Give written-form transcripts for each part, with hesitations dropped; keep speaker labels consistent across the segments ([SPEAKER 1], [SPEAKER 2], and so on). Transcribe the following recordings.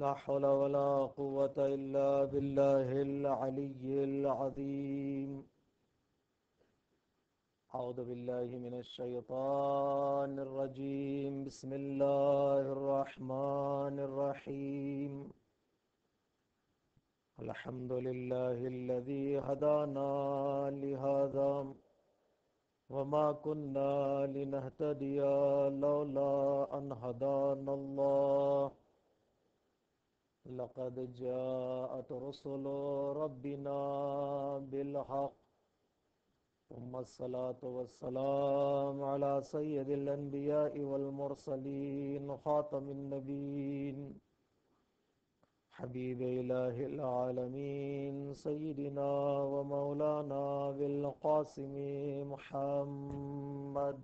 [SPEAKER 1] لا حول ولا قوة إلا بالله العلي العظيم. أعوذ بالله من الشيطان الرجيم. بسم الله الرحمن الرحيم. الحمد لله الذي هدانا لهذا وما كنا لنهتدي لولا أن هدانا الله. لقد جاءت رسل ربنا بالحق. ثم الصلاة والسلام على سيد الأنبياء والمرسلين خاتم النبيين حبيب إله العالمين سيدنا ومولانا بالقاسم محمد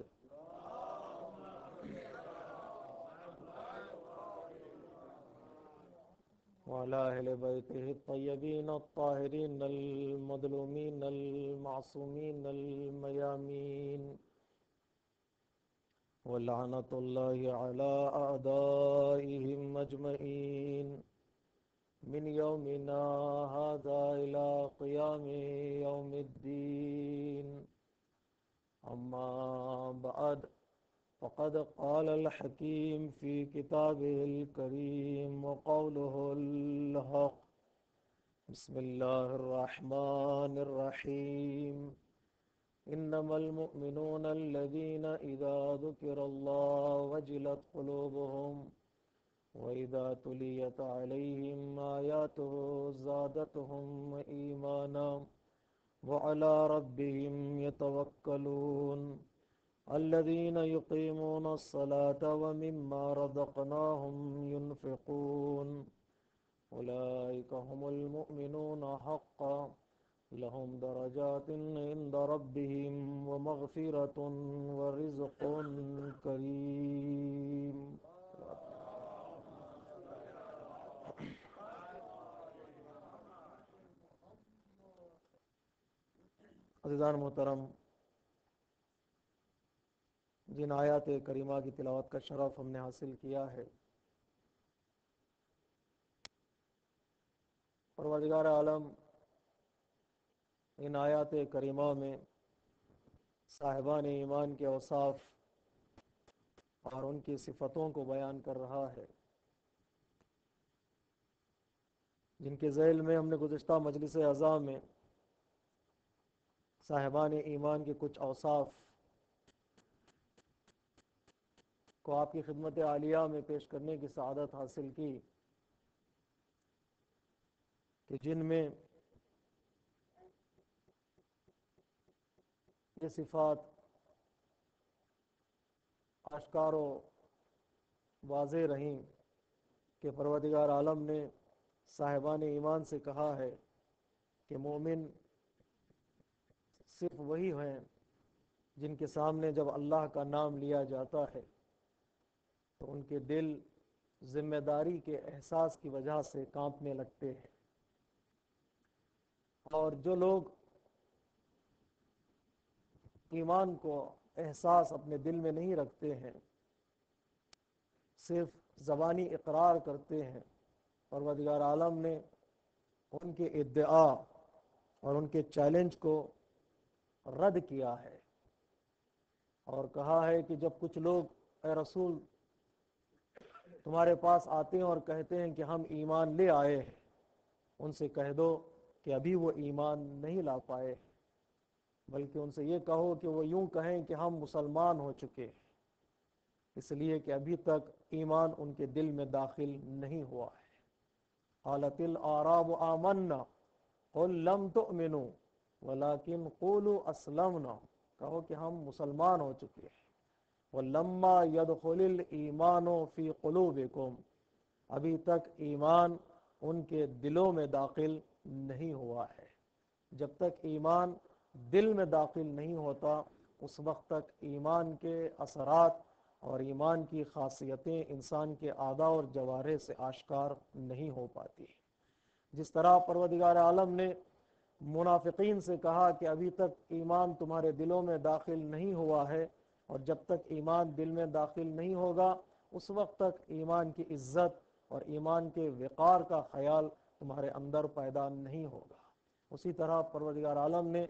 [SPEAKER 1] وعلى أهل بيته الطيبين الطاهرين المظلومين المعصومين الميامين. ولعنة الله على أعدائهم أجمعين من يومنا هذا إلى قيام يوم الدين. أما بعد، فقد قال الحكيم في كتابه الكريم وقوله الحق. بسم الله الرحمن الرحيم. إنما المؤمنون الذين إذا ذكر الله وجلت قلوبهم وإذا تليت عليهم آياته زادتهم إيمانا وعلى ربهم يتوكلون. الذين يقيمون الصلاة ومما رزقناهم ينفقون. أولئك هم المؤمنون حقا، لهم درجات عند ربهم ومغفرة ورزق كريم. عزیزان محترم، جن آیات کریمہ کی تلاوت کا شرف ہم نے حاصل کیا ہے، پروردگار عالم ان آیات کریمہ میں صاحبان ایمان کے اوصاف اور ان کی صفتوں کو بیان کر رہا ہے، جن کے ذیل میں ہم نے گزشتہ مجلس اعزاء میں صاحبان ایمان کے کچھ اوصاف کو آپ کی خدمت عالیہ میں پیش کرنے کی سعادت حاصل کی، کہ جن میں یہ صفات آشکار و واضح رہیں کہ پروردگار عالم نے صاحبان ایمان سے کہا ہے کہ مومن صرف وہی ہیں جن کے سامنے جب اللہ کا نام لیا جاتا ہے تو ان کے دل ذمہ داری کے احساس کی وجہ سے کانپنے لگتے ہیں، اور جو لوگ ایمان کو احساس اپنے دل میں نہیں رکھتے ہیں، صرف زبانی اقرار کرتے ہیں، پروردگار عالم نے ان کے ادعا اور ان کے چیلنج کو رد کیا ہے اور کہا ہے کہ جب کچھ لوگ اے رسول تمہارے پاس آتے ہیں اور کہتے ہیں کہ ہم ایمان لے آئے ہیں، ان سے کہہ دو کہ ابھی وہ ایمان نہیں لا پائے، بلکہ ان سے یہ کہو کہ وہ یوں کہیں کہ ہم مسلمان ہو چکے ہیں، اس لیے کہ ابھی تک ایمان ان کے دل میں داخل نہیں ہوا ہے۔ قالت الاعراب آمنا قل لم تؤمنوا ولكن قولوا اسلمنا، کہو کہ ہم مسلمان ہو چکے ہیں۔ وَلَمَّا يَدْخُلِ الْإِيمَانُ فِي قُلُوبِكُمْ، ابھی تک ایمان ان کے دلوں میں داخل نہیں ہوا ہے۔ جب تک ایمان دل میں داخل نہیں ہوتا اس وقت تک ایمان کے اثرات اور ایمان کی خاصیتیں انسان کے اعضاء اور جوارح سے آشکار نہیں ہو پاتی۔ جس طرح پروردگار عالم نے منافقین سے کہا کہ ابھی تک ایمان تمہارے دلوں میں داخل نہیں ہوا ہے، اور جب تک ایمان دل میں داخل نہیں ہوگا اس وقت تک ایمان کی عزت اور ایمان کے وقار کا خیال تمہارے اندر پیدا نہیں ہوگا۔ اسی طرح پروردگار عالم نے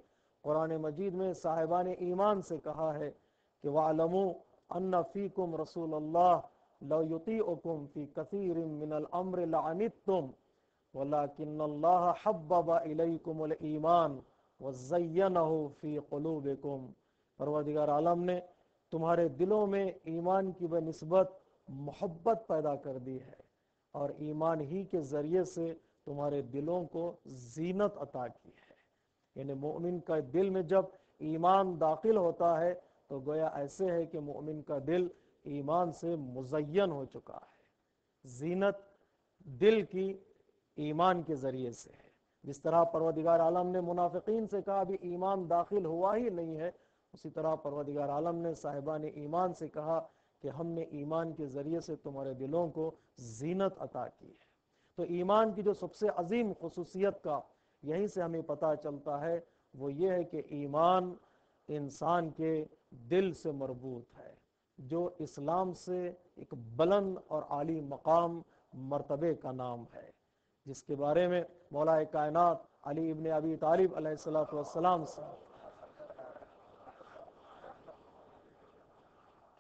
[SPEAKER 1] قرآن مجید میں صاحبان ایمان سے کہا ہے کہ وَاعْلَمُوا أَنَّ فِيكُمْ رَسُولَ اللَّهِ لَوْ يُطِيعُكُمْ فِي كَثِيرٍ مِّنَ الْأَمْرِ لَعَنِتُّمْ وَلَكِنَّ اللَّهَ حَبَّبَ إِلَيْكُمُ الْإِيمَانَ وَزَيَّنَهُ فِي قُلُوبِكُمْ۔ پروردگار عالم نے تمہارے دلوں میں ایمان کی بنسبت محبت پیدا کر دی ہے، اور ایمان ہی کے ذریعے سے تمہارے دلوں کو زینت عطا کی ہے۔ یعنی مومن کا دل میں جب ایمان داخل ہوتا ہے تو گویا ایسے ہے کہ مومن کا دل ایمان سے مزین ہو چکا ہے۔ زینت دل کی ایمان کے ذریعے سے ہے۔ جس طرح پروردگار عالم نے منافقین سے کہا ابھی ایمان داخل ہوا ہی نہیں ہے، اسی طرح پروردگار عالم نے صاحبان ایمان سے کہا کہ ہم نے ایمان کے ذریعے سے تمہارے دلوں کو زینت عطا کی ہے۔ تو ایمان کی جو سب سے عظیم خصوصیت کا یہیں سے ہمیں پتہ چلتا ہے وہ یہ ہے کہ ایمان انسان کے دل سے مربوط ہے، جو اسلام سے ایک بلند اور عالی مقام مرتبے کا نام ہے، جس کے بارے میں مولا کائنات علی ابن ابی طالب علیہ السلام سے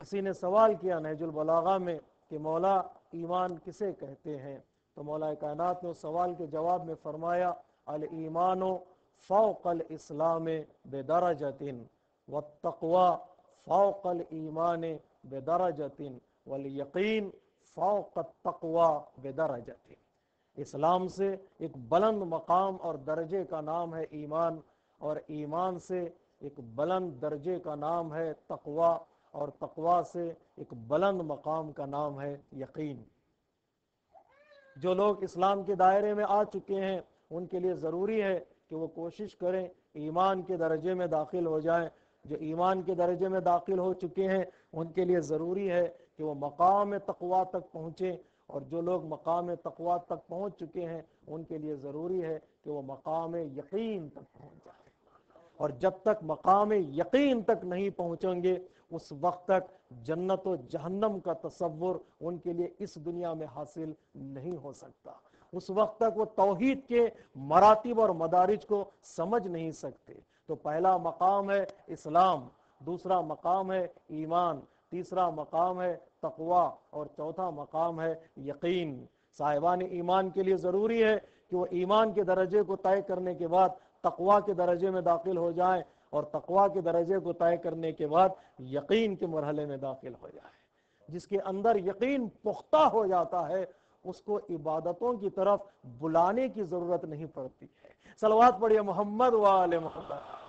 [SPEAKER 1] کسی نے سوال کیا نہج البلاغہ میں کہ مولا ایمان کسے کہتے ہیں، تو مولا کائنات نے اس سوال کے جواب میں فرمایا الایمان فوق الاسلام بدرجۃ والتقوی فوق الایمان بدرجۃ والیقین فوق التقوی بدرجۃ۔ اسلام سے ایک بلند مقام اور درجے کا نام ہے ایمان، اور ایمان سے ایک بلند درجے کا نام ہے تقوی، اور تقوی سے ایک بلند مقام کا نام ہے یقین۔ جو لوگ اسلام کے دائرے میں آ چکے ہیں ان کے لیے ضروری ہے کہ وہ کوشش کریں ایمان کے درجے میں داخل ہو جائیں۔ جو ایمان کے درجے میں داخل ہو چکے ہیں ان کے لیے ضروری ہے کہ وہ مقام تقوی تک پہنچیں، اور جو لوگ مقام تقوی تک پہنچ چکے ہیں ان کے لیے ضروری ہے کہ وہ مقام یقین تک پہنچ جائیں۔ اور جب تک مقام یقین تک نہیں پہنچیں گے اس وقت تک جنت و جہنم کا تصور ان کے لیے اس دنیا میں حاصل نہیں ہو سکتا۔ اس وقت تک وہ توحید کے مراتب اور مدارج کو سمجھ نہیں سکتے۔ تو پہلا مقام ہے اسلام، دوسرا مقام ہے ایمان، تیسرا مقام ہے تقوی، اور چوتھا مقام ہے یقین۔ صاحبان ایمان کے لیے ضروری ہے کہ وہ ایمان کے درجے کو طے کرنے کے بعد تقوی کے درجے میں داخل ہو جائیں، اور تقوی کے درجے کو طے کرنے کے بعد یقین کے مرحلے میں داخل ہو جائیں۔ جس کے اندر یقین پختہ ہو جاتا ہے اس کو عبادتوں کی طرف بلانے کی ضرورت نہیں پڑتی ہے۔ صلوات پڑھیے محمد و آل محمد۔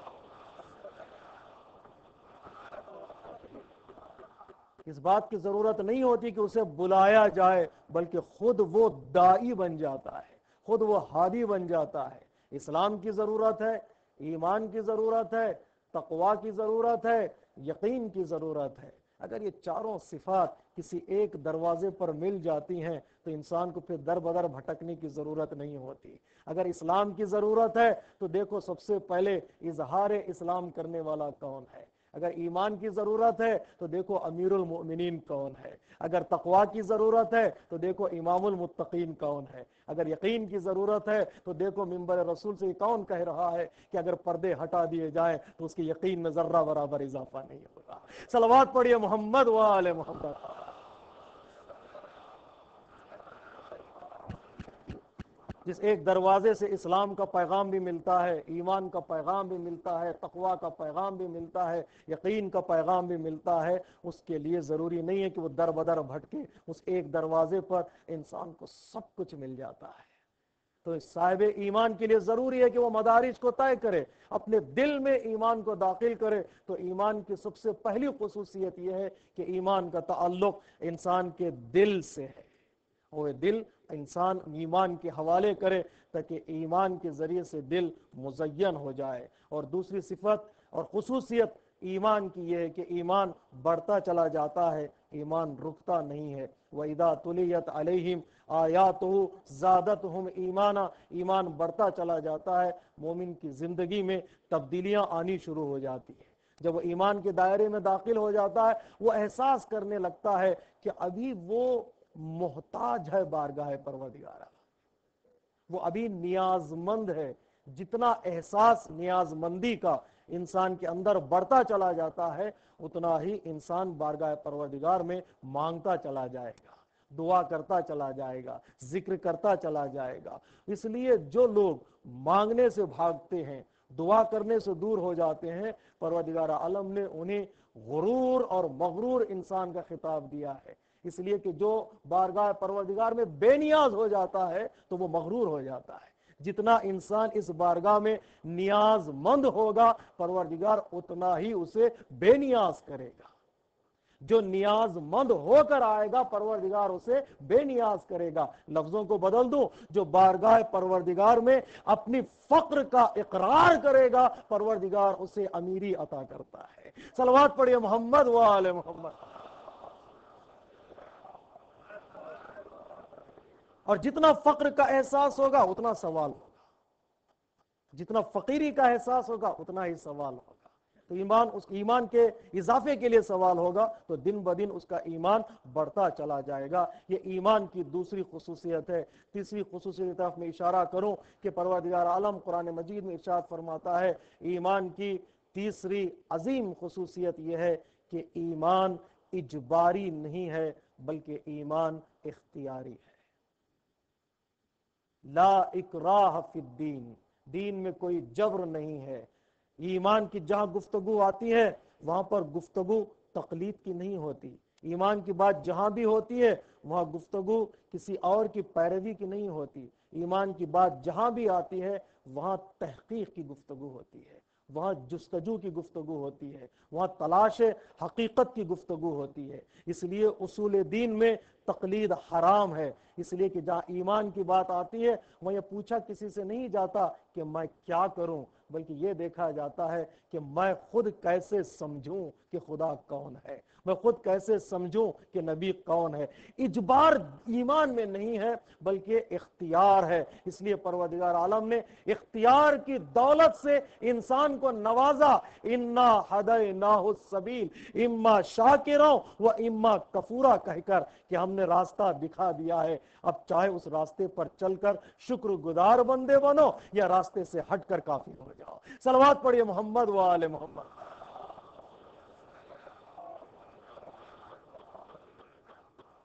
[SPEAKER 1] اس بات کی ضرورت نہیں ہوتی کہ اسے بلایا جائے، بلکہ خود وہ داعی بن جاتا ہے، خود وہ ہادی بن جاتا ہے۔ اسلام کی ضرورت ہے، ایمان کی ضرورت ہے، تقوی کی ضرورت ہے، یقین کی ضرورت ہے۔ اگر یہ چاروں صفات کسی ایک دروازے پر مل جاتی ہیں تو انسان کو پھر در بدر بھٹکنے کی ضرورت نہیں ہوتی۔ اگر اسلام کی ضرورت ہے تو دیکھو سب سے پہلے اظہار اسلام کرنے والا کون ہے۔ اگر ایمان کی ضرورت ہے تو دیکھو امیر المؤمنین کون ہے۔ اگر تقوی کی ضرورت ہے تو دیکھو امام المتقین کون ہے۔ اگر یقین کی ضرورت ہے تو دیکھو منبر رسول سے کون کہہ رہا ہے کہ اگر پردے ہٹا دیے جائیں تو اس کے یقین میں ذرہ برابر اضافہ نہیں ہوگا۔ صلوات پڑھیے محمد و آل محمد۔ جس ایک دروازے سے اسلام کا پیغام بھی ملتا ہے، ایمان کا پیغام بھی ملتا ہے، تقوی کا پیغام بھی ملتا ہے، یقین کا پیغام بھی ملتا ہے، اس کے لیے ضروری نہیں ہے کہ وہ در بدر بھٹکے، اس ایک دروازے پر انسان کو سب کچھ مل جاتا ہے۔ تو صاحب ایمان کے لیے ضروری ہے کہ وہ مدارج کو طے کرے، اپنے دل میں ایمان کو داخل کرے۔ تو ایمان کی سب سے پہلی خصوصیت یہ ہے کہ ایمان کا تعلق انسان کے دل سے ہے، وہ دل انسان ایمان کے حوالے کرے تاکہ ایمان کے ذریعے سے دل مزین ہو جائے۔ اور دوسری صفت اور خصوصیت ایمان کی یہ ہے کہ ایمان بڑھتا چلا جاتا ہے، ایمان رکتا نہیں ہے۔ وَإِذَا تُلِيَتْ عَلَيْهِمْ آيَاتُهُ زَادَتْهُمْ ایمانا، ایمان بڑھتا چلا جاتا ہے، مومن کی زندگی میں تبدیلیاں آنی شروع ہو جاتی ہیں۔ جب وہ ایمان کے دائرے میں داخل ہو جاتا ہے وہ احساس کرنے لگتا ہے کہ ابھی وہ محتاج ہے بارگاہ پروردگار، وہ ابھی نیاز مند ہے۔ جتنا احساس نیاز مندی کا انسان کے اندر بڑھتا چلا جاتا ہے، اتنا ہی انسان بارگاہ پروردگار میں مانگتا چلا جائے گا، دعا کرتا چلا جائے گا، ذکر کرتا چلا جائے گا۔ اس لیے جو لوگ مانگنے سے بھاگتے ہیں، دعا کرنے سے دور ہو جاتے ہیں، پروردگار عالم نے انہیں غرور اور مغرور انسان کا خطاب دیا ہے۔ اس لیے کہ جو بارگاہ پروردگار میں بے نیاز ہو جاتا ہے تو وہ مغرور ہو جاتا ہے۔ جتنا انسان اس بارگاہ میں نیاز مند ہوگا، پروردگار اتنا ہی اسے بے نیاز کرے گا۔ جو نیاز مند ہو کر آئے گا، پروردگار اسے بے نیاز کرے گا۔ لفظوں کو بدل دوں، جو بارگاہ پروردگار میں اپنی فقر کا اقرار کرے گا، پروردگار اسے امیری عطا کرتا ہے۔ صلوات پڑھیے محمد و آل محمد۔ اور جتنا فقر کا احساس ہوگا اتنا سوال ہوگا، جتنا فقیری کا احساس ہوگا اتنا ہی سوال ہوگا۔ تو اس ایمان کے اضافے کے لیے سوال ہوگا، تو دن بدن اس کا ایمان بڑھتا چلا جائے گا۔ یہ ایمان کی دوسری خصوصیت ہے۔ تیسری خصوصیت کی طرف میں اشارہ کروں کہ پروردگار عالم قرآن مجید میں ارشاد فرماتا ہے، ایمان کی تیسری عظیم خصوصیت یہ ہے کہ ایمان اجباری نہیں ہے بلکہ ایمان اختیاری ہے۔ لا اکراہ فی الدین، دین میں کوئی جبر نہیں ہے۔ ایمان کی جہاں گفتگو آتی ہے وہاں پر گفتگو تقلید کی نہیں ہوتی۔ ایمان کی بات جہاں بھی ہوتی ہے وہاں گفتگو کسی اور کی پیروی کی نہیں ہوتی۔ ایمان کی بات جہاں بھی آتی ہے وہاں تحقیق کی گفتگو ہوتی ہے، وہاں جستجو کی گفتگو ہوتی ہے، وہاں تلاش حقیقت کی گفتگو ہوتی ہے۔ اس لیے اصول دین میں تقلید حرام ہے۔ اس لیے کہ جہاں ایمان کی بات آتی ہے وہاں یہ پوچھا کسی سے نہیں جاتا کہ میں کیا کروں، بلکہ یہ دیکھا جاتا ہے کہ میں خود کیسے سمجھوں کہ خدا کون ہے، میں خود کیسے سمجھوں کہ نبی کون ہے۔ اجبار ایمان میں نہیں ہے بلکہ اختیار ہے۔ اس لیے پروردگار عالم نے اختیار کی دولت سے انسان کو نوازا۔ انا ہدیناہ السبیل اما شاکرا و اما کفورا کہہ کر کہ ہم نے راستہ دکھا دیا ہے، اب چاہے اس راستے پر چل کر شکر گزار بندے بنو یا راستے سے ہٹ کر کافر ہو جاؤ۔ صلوات پڑھیے محمد و آل محمد۔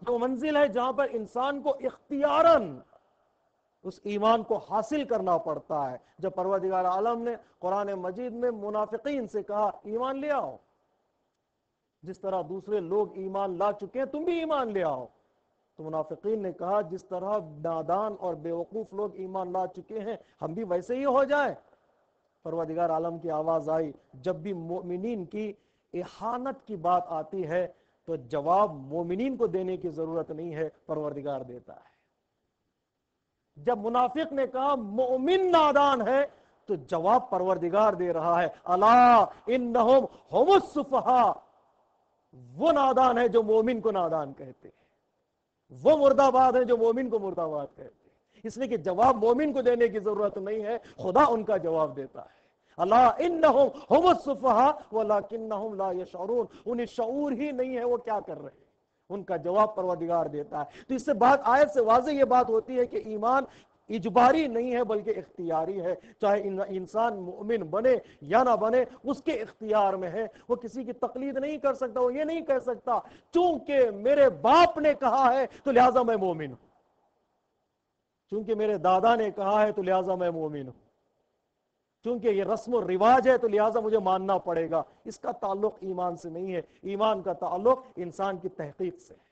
[SPEAKER 1] جو منزل ہے جہاں پر انسان کو اختیاراً اس ایمان کو حاصل کرنا پڑتا ہے۔ جب پروردگار عالم نے قرآن مجید میں منافقین سے کہا ایمان لے آؤ، جس طرح دوسرے لوگ ایمان لا چکے ہیں تم بھی ایمان لے آؤ، تو منافقین نے کہا جس طرح نادان اور بیوقوف لوگ ایمان لا چکے ہیں ہم بھی ویسے ہی ہو جائیں۔ پروردگار عالم کی آواز آئی، جب بھی مومنین کی احانت کی بات آتی ہے تو جواب مومنین کو دینے کی ضرورت نہیں ہے، پروردگار دیتا ہے۔ جب منافق نے کہا مومن نادان ہے تو جواب پروردگار دے رہا ہے، الا انہم هم السفہاء، وہ نادان ہے جو مومن کو نادان کہتے ہیں، وہ مرد آباد ہے جو مومن کو مرد آباد کہتے ہیں۔ اس لیے کہ جواب مومن کو دینے کی ضرورت نہیں ہے، خدا ان کا جواب دیتا ہے۔ الا انہم هم السفہاء ولکنہم لا یشعرون، انہیں شعور ہی نہیں ہے وہ کیا کر رہے ہیں، ان کا جواب پروردگار دیتا ہے۔ تو اس سے بات آیت سے واضح یہ بات ہوتی ہے کہ ایمان اجباری نہیں ہے بلکہ اختیاری ہے۔ چاہے انسان مومن بنے یا نہ بنے اس کے اختیار میں ہے۔ وہ کسی کی تقلید نہیں کر سکتا، وہ یہ نہیں کہہ سکتا چونکہ میرے باپ نے کہا ہے تو لہٰذا میں مومن ہوں، چونکہ میرے دادا نے کہا ہے تو لہٰذا میں مومن ہوں، چونکہ یہ رسم و رواج ہے تو لہٰذا مجھے ماننا پڑے گا۔ اس کا تعلق ایمان سے نہیں ہے، ایمان کا تعلق انسان کی تحقیق سے ہے۔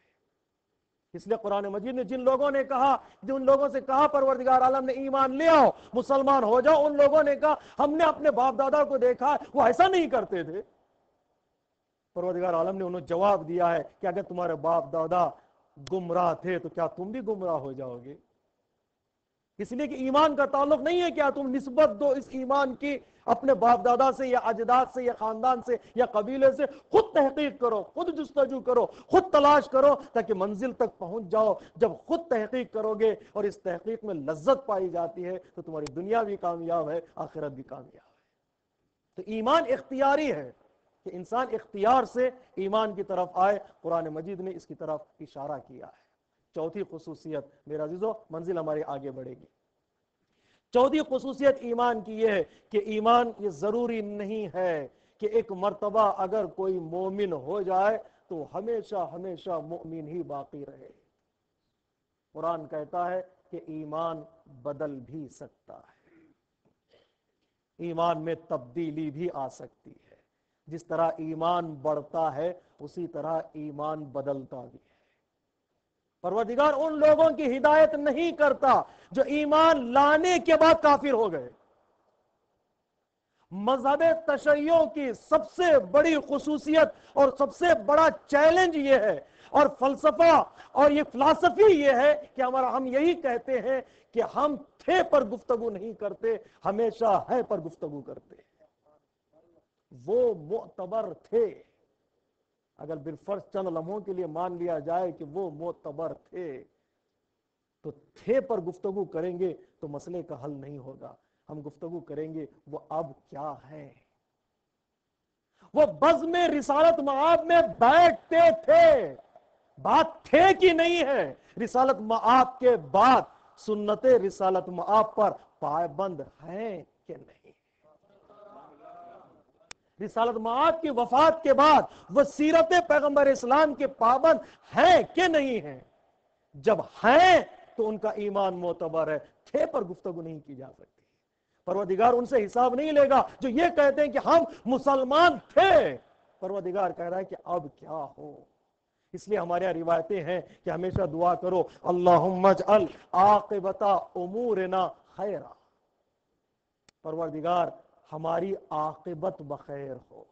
[SPEAKER 1] اس لیے قرآن مجید نے جن لوگوں نے کہا، جن لوگوں سے کہا پروردگار عالم نے ایمان لے آؤ مسلمان ہو جاؤ، ان لوگوں نے کہا ہم نے اپنے باپ دادا کو دیکھا وہ ایسا نہیں کرتے تھے۔ پروردگار عالم نے انہیں جواب دیا ہے کہ اگر تمہارے باپ دادا گمراہ تھے تو کیا تم بھی گمراہ ہو جاؤ گے؟ اس لیے کہ ایمان کا تعلق نہیں ہے کیا تم نسبت دو اس ایمان کی اپنے باپ دادا سے یا اجداد سے یا خاندان سے یا قبیلے سے، خود تحقیق کرو، خود جستجو کرو، خود تلاش کرو تاکہ منزل تک پہنچ جاؤ۔ جب خود تحقیق کرو گے اور اس تحقیق میں لذت پائی جاتی ہے تو تمہاری دنیا بھی کامیاب ہے، آخرت بھی کامیاب ہے۔ تو ایمان اختیاری ہے کہ انسان اختیار سے ایمان کی طرف آئے۔ قرآن مجید نے اس کی طرف اشارہ کیا ہے۔ چوتھی خصوصیت میرے عزیزو، منزل ہماری آگے بڑھے گی. چوتھی خصوصیت ایمان کی یہ ہے کہ ایمان یہ ضروری نہیں ہے کہ ایک مرتبہ اگر کوئی مومن ہو جائے تو ہمیشہ ہمیشہ مومن ہی باقی رہے. قرآن کہتا ہے کہ ایمان بدل بھی سکتا ہے، ایمان میں تبدیلی بھی آ سکتی ہے. جس طرح ایمان بڑھتا ہے اسی طرح ایمان بدلتا بھی ہے. پروردگار ان لوگوں کی ہدایت نہیں کرتا جو ایمان لانے کے بعد کافر ہو گئے. مذہب تشیع کی سب سے بڑی خصوصیت اور سب سے بڑا چیلنج یہ ہے، اور فلسفہ اور یہ فلسفی یہ ہے کہ ہم یہی کہتے ہیں کہ ہم تھے پر گفتگو نہیں کرتے، ہمیشہ ہے پر گفتگو کرتے. وہ معتبر تھے، اگر بالفرض چند لمحوں کے لیے مان لیا جائے کہ وہ معتبر تھے، تو تھے پر گفتگو کریں گے تو مسئلے کا حل نہیں ہوگا. ہم گفتگو کریں گے وہ اب کیا ہے. وہ بزم رسالت مآب میں بیٹھتے تھے، بات تھے کہ نہیں ہے. رسالت مآب کے بعد سنت رسالت مآب پر پابند ہیں کہ نہیں. رسالت مآب کی وفات کے بعد وہ سیرت پیغمبر اسلام کے پابند ہیں کہ نہیں ہیں. جب ہیں تو ان کا ایمان معتبر ہے، تھے پر گفتگو نہیں کی جا سکتی. پروردگار ان سے حساب نہیں لے گا جو یہ کہتے ہیں کہ ہم مسلمان تھے. پروردگار کہہ رہا ہے کہ اب کیا ہو. اس لیے ہمارے یہاں روایتیں ہیں کہ ہمیشہ دعا کرو اللہم اجعل عاقبت امورنا خیرا. پروردگار ہماری عاقبت بخیر ہو.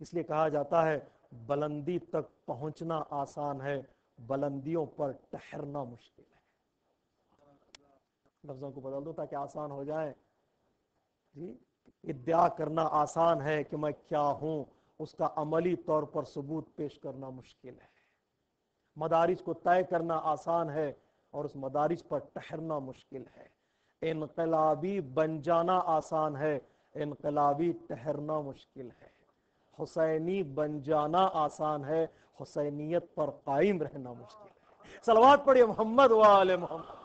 [SPEAKER 1] اس لیے کہا جاتا ہے بلندی تک پہنچنا آسان ہے، بلندیوں پر ٹھہرنا مشکل ہے. لفظوں کو بدل دو تاکہ آسان ہو جائے. جی، ادعا کرنا آسان ہے کہ میں کیا ہوں، اس کا عملی طور پر ثبوت پیش کرنا مشکل ہے. مدارج کو طے کرنا آسان ہے اور اس مدارج پر ٹھہرنا مشکل ہے. انقلابی بن جانا آسان ہے، انقلابی ٹھہرنا مشکل ہے. حسینی بن جانا آسان ہے، حسینیت پر قائم رہنا مشکل ہے. صلوات پڑھیے محمد و آل محمد.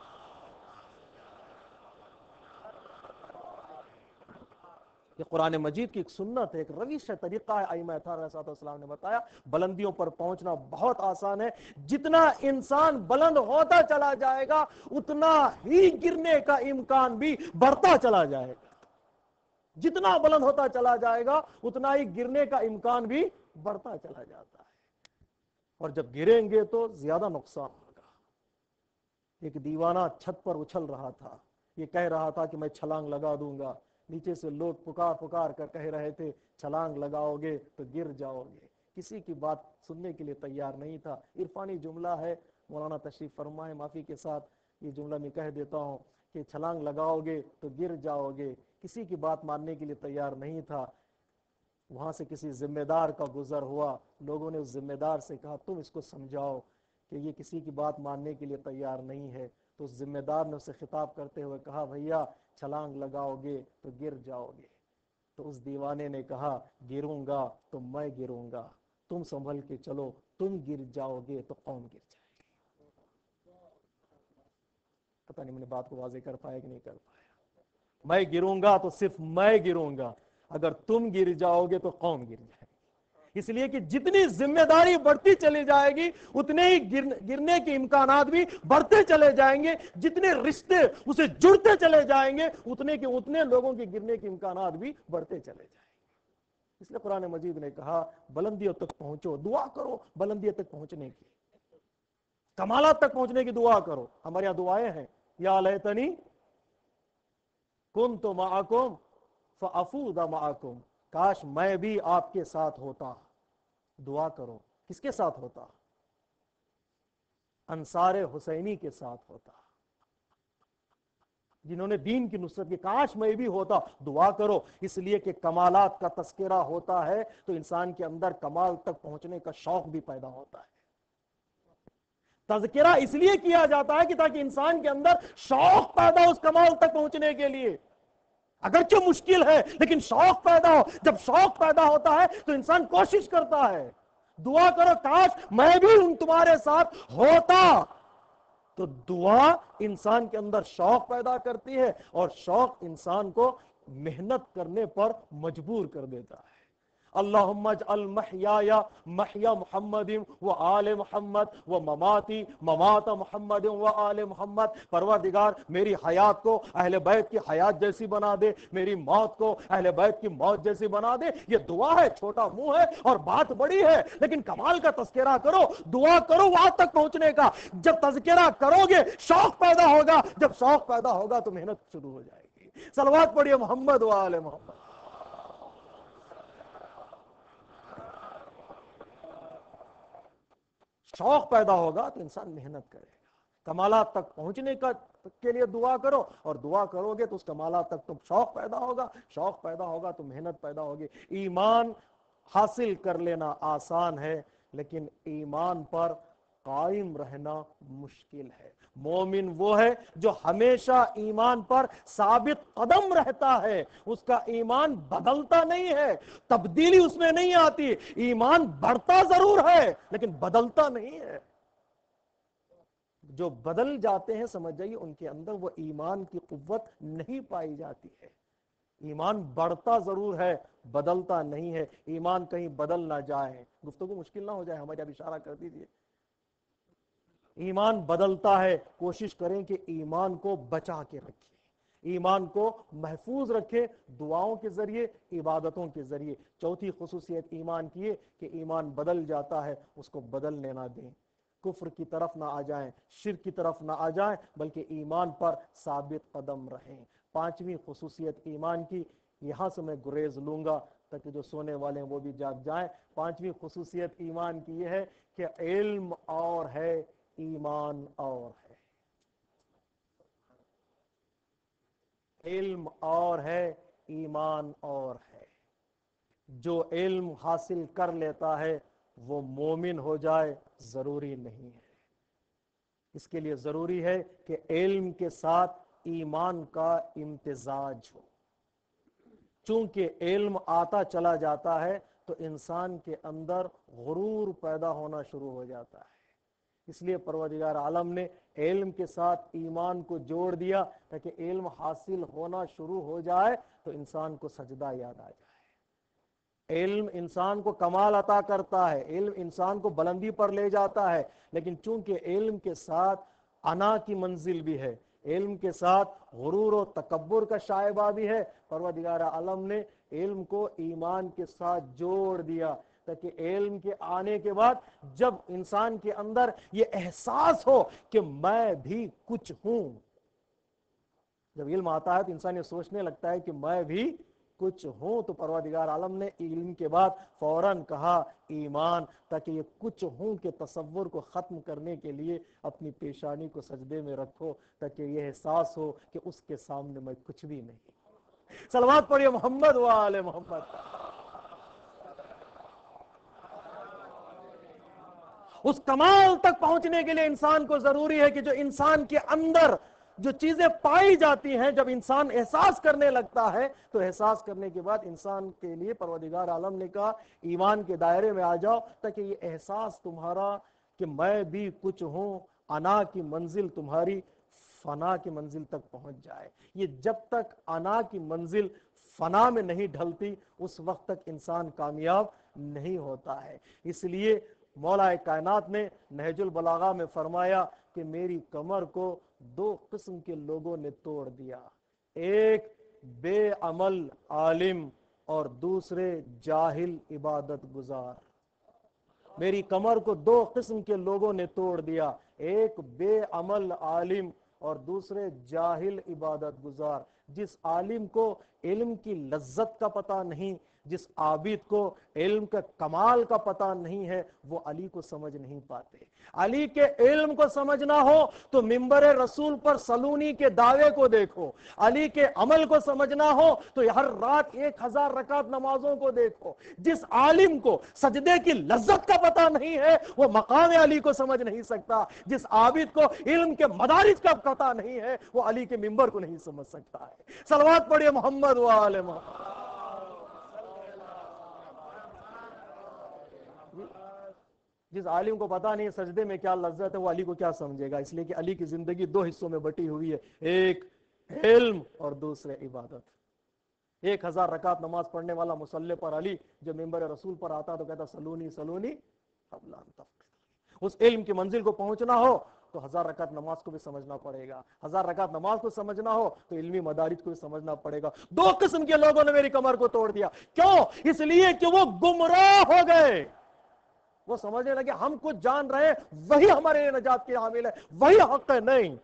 [SPEAKER 1] یہ قرآن مجید کی ایک سنت ہے، ایک روش ہے، طریقہ ہے. ائمہ اطہار علیہ السلام نے بتایا بلندیوں پر پہنچنا بہت آسان ہے. جتنا انسان بلند ہوتا چلا جائے گا اتنا ہی گرنے کا امکان بھی بڑھتا چلا جائے گا. جتنا بلند ہوتا چلا جائے گا اتنا ہی گرنے کا امکان بھی بڑھتا چلا جاتا ہے. اور جب گریں گے تو زیادہ نقصان ہوگا. ایک دیوانہ چھت پر اچھل رہا تھا، یہ کہہ رہا تھا کہ میں چھلانگ لگا دوں گا. نیچے سے لوگ پکار پکار کر کہہ رہے تھے چھلانگ لگاؤ گے تو گر جاؤ گے. کسی کی بات سننے کے لیے تیار نہیں تھا. عرفانی جملہ ہے، مولانا تشریف فرمائے، معافی کے ساتھ یہ جملہ میں کہہ دیتا ہوں کہ چھلانگ لگاؤ گے تو گر جاؤ گے. کسی کی بات ماننے کے لیے تیار نہیں تھا. وہاں سے کسی ذمہ دار کا گزر ہوا، لوگوں نے اس ذمہ دار سے کہا تم اس کو سمجھاؤ کہ یہ کسی کی بات ماننے کے لیے تیار نہیں ہے. تو اس ذمہ دار نے اسے خطاب کرتے ہوئے کہا بھیا چھلانگ لگاؤ گے تو گر جاؤ گے. تو اس دیوانے نے کہا گروں گا تو میں گروں گا، تم سنبھل کے چلو، تم گر جاؤ گے تو قوم گر جائے گی. پتہ نہیں میں نے بات کو واضح کر پایا کہ نہیں کر پایا. میں گروں گا تو صرف میں گروں گا، اگر تم گر جاؤ گے تو قوم گر جائے گی. اس لیے کہ جتنی ذمہ داری بڑھتی چلی جائے گی اتنے ہی گرنے کے امکانات بھی بڑھتے چلے جائیں گے. جتنے رشتے اسے جڑتے چلے جائیں گے اتنے لوگوں کے گرنے کے امکانات بھی بڑھتے چلے جائیں گے. اس لیے قرآن مجید نے کہا بلندیوں تک پہنچو، دعا کرو بلندیوں تک پہنچنے کی، کمالات تک پہنچنے کی دعا کرو. ہمارے یہاں دعائیں ہیں یا لیتنی کنت معکم فافوز معکم، کاش میں بھی آپ کے ساتھ ہوتا. دعا کرو کس کے ساتھ ہوتا؟ انصار حسینی کے ساتھ ہوتا، جنہوں نے دین کی نصرت کی. کاش میں بھی ہوتا. دعا کرو، اس لیے کہ کمالات کا تذکرہ ہوتا ہے تو انسان کے اندر کمال تک پہنچنے کا شوق بھی پیدا ہوتا ہے. تذکرہ اس لیے کیا جاتا ہے کہ تاکہ انسان کے اندر شوق پیدا ہو اس کمال تک پہنچنے کے لیے. اگرچہ مشکل ہے لیکن شوق پیدا ہو. جب شوق پیدا ہوتا ہے تو انسان کوشش کرتا ہے. دعا کرو کاش میں بھی ان تمہارے ساتھ ہوتا. تو دعا انسان کے اندر شوق پیدا کرتی ہے اور شوق انسان کو محنت کرنے پر مجبور کر دیتا ہے. اللہم اجعل محیای محیا محمد و آل محمد و مماتی ممات محمد و آل محمد. پروردگار میری حیات کو اہل بیت کی حیات جیسی بنا دے, میری موت کو اہل بیت کی موت جیسی بنا دے. یہ دعا ہے, چھوٹا منہ ہے اور بات بڑی ہے, لیکن کمال کا تذکرہ کرو, دعا کرو وہاں تک پہنچنے کا. جب تذکرہ کرو گے شوق پیدا ہوگا, جب شوق پیدا ہوگا تو محنت شروع ہو جائے گی. صلوات پڑھیے محمد و آل محمد. شوق پیدا ہوگا تو انسان محنت کرے گا. کمالات تک پہنچنے کے لیے دعا کرو, اور دعا کرو گے تو اس کمالات تک تم شوق پیدا ہوگا, شوق پیدا ہوگا تو محنت پیدا ہوگی. ایمان حاصل کر لینا آسان ہے, لیکن ایمان پر قائم رہنا مشکل ہے. مومن وہ ہے جو ہمیشہ ایمان پر ثابت قدم رہتا ہے, اس کا ایمان بدلتا نہیں ہے, تبدیلی اس میں نہیں آتی. ایمان بڑھتا ضرور ہے لیکن بدلتا نہیں ہے. جو بدل جاتے ہیں سمجھ جائیے ان کے اندر وہ ایمان کی قوت نہیں پائی جاتی ہے. ایمان بڑھتا ضرور ہے, بدلتا نہیں ہے. ایمان کہیں بدل نہ جائے, گفتگو مشکل نہ ہو جائے, ہمارے اب اشارہ کر دیجیے. ایمان بدلتا ہے, کوشش کریں کہ ایمان کو بچا کے رکھیں, ایمان کو محفوظ رکھیں دعاؤں کے ذریعے, عبادتوں کے ذریعے. چوتھی خصوصیت ایمان کی ہے کہ ایمان بدل جاتا ہے, اس کو بدلنے نہ دیں, کفر کی طرف نہ آ جائیں, شرک کی طرف نہ آ جائیں, بلکہ ایمان پر ثابت قدم رہیں. پانچویں خصوصیت ایمان کی, یہاں سے میں گریز لوں گا تاکہ جو سونے والے ہیں وہ بھی جاگ جائیں. پانچویں خصوصیت ایمان کی یہ ہے کہ علم اور ہے, ایمان اور ہے. علم اور ہے, ایمان اور ہے. جو علم حاصل کر لیتا ہے وہ مومن ہو جائے ضروری نہیں ہے. اس کے لیے ضروری ہے کہ علم کے ساتھ ایمان کا امتزاج ہو. چونکہ علم آتا چلا جاتا ہے تو انسان کے اندر غرور پیدا ہونا شروع ہو جاتا ہے. اس لیے پروردگار عالم نے علم کے ساتھ ایمان کو جوڑ دیا تاکہ علم حاصل ہونا شروع ہو جائے تو انسان کو سجدہ یاد آ جائے. علم انسان کو کمال عطا کرتا ہے, علم انسان کو بلندی پر لے جاتا ہے, لیکن چونکہ علم کے ساتھ انا کی منزل بھی ہے, علم کے ساتھ غرور و تکبر کا شائبہ بھی ہے, پروردگار عالم نے علم کو ایمان کے ساتھ جوڑ دیا تاکہ علم کے آنے کے بعد جب انسان کے اندر یہ احساس ہو کہ میں بھی کچھ ہوں. جب علم آتا ہے تو انسان یہ سوچنے لگتا ہے کہ میں بھی کچھ ہوں, تو پروردگار عالم نے علم کے بعد فوراً کہا ایمان, تاکہ یہ کچھ ہوں کے تصور کو ختم کرنے کے لیے اپنی پیشانی کو سجدے میں رکھو تاکہ یہ احساس ہو کہ اس کے سامنے میں کچھ بھی نہیں. صلوات پڑھیے محمد و آل محمد. اس کمال تک پہنچنے کے لیے انسان کو ضروری ہے کہ جو انسان کے اندر جو چیزیں پائی جاتی ہیں, جب انسان احساس کرنے لگتا ہے تو احساس کرنے کے بعد انسان کے لیے پروردگار عالم نے کہا ایمان کے دائرے میں آ جاؤ تاکہ یہ احساس تمہارا کہ میں بھی کچھ ہوں, انا کی منزل تمہاری فنا کی منزل تک پہنچ جائے. یہ جب تک انا کی منزل فنا میں نہیں ڈھلتی اس وقت تک انسان کامیاب نہیں ہوتا ہے. اس لیے مولا کائنات نے نہج البلاغہ میں فرمایا کہ میری کمر کو دو قسم کے لوگوں نے توڑ دیا, ایک بے عمل عالم اور دوسرے جاہل عبادت گزار. میری کمر کو دو قسم کے لوگوں نے توڑ دیا, ایک بے عمل عالم اور دوسرے جاہل عبادت گزار. جس عالم کو علم کی لذت کا پتہ نہیں, جس عابد کو علم کا کمال کا پتہ نہیں ہے, وہ علی کو سمجھ نہیں پاتے. علی کے علم کو سمجھنا ہو تو منبر رسول پر سلونی کے دعوے کو دیکھو, علی کے عمل کو سمجھنا ہو تو ہر رات 1000 رکعت نمازوں کو دیکھو. جس عالم کو سجدے کی لذت کا پتہ نہیں ہے وہ مقام علی کو سمجھ نہیں سکتا, جس عابد کو علم کے مدارج کا پتہ نہیں ہے وہ علی کے منبر کو نہیں سمجھ سکتا ہے. صلوات پڑھیے محمد و آل محمد. جس عالم کو پتا نہیں سجدے میں کیا لذت ہے وہ علی کو کیا سمجھے گا، اس لیے کہ علی کی زندگی دو حصوں میں بٹی ہوئی ہے، ایک علم اور دوسرے عبادت۔ 1000 رکعت نماز پڑھنے والا مصلی پر علی جو ممبر رسول پر آتا تو کہتا سلونی سلونی قبل ان تفرض۔ اس علم کی منزل کو پہنچنا ہو تو 1000 رکعت نماز کو بھی سمجھنا پڑے گا، 1000 رکعت نماز کو سمجھنا ہو تو علمی مدارج کو بھی سمجھنا پڑے گا۔ دو قسم کے لوگوں نے میری کمر کو توڑ دیا، کیوں؟ اس لیے کہ وہ گمراہ ہو گئے، وہ سمجھنے لگے ہم کچھ جان رہے ہیں، وہی ہمارے لیے نجات کے حامل ہے، وہی حق ہے۔ نہیں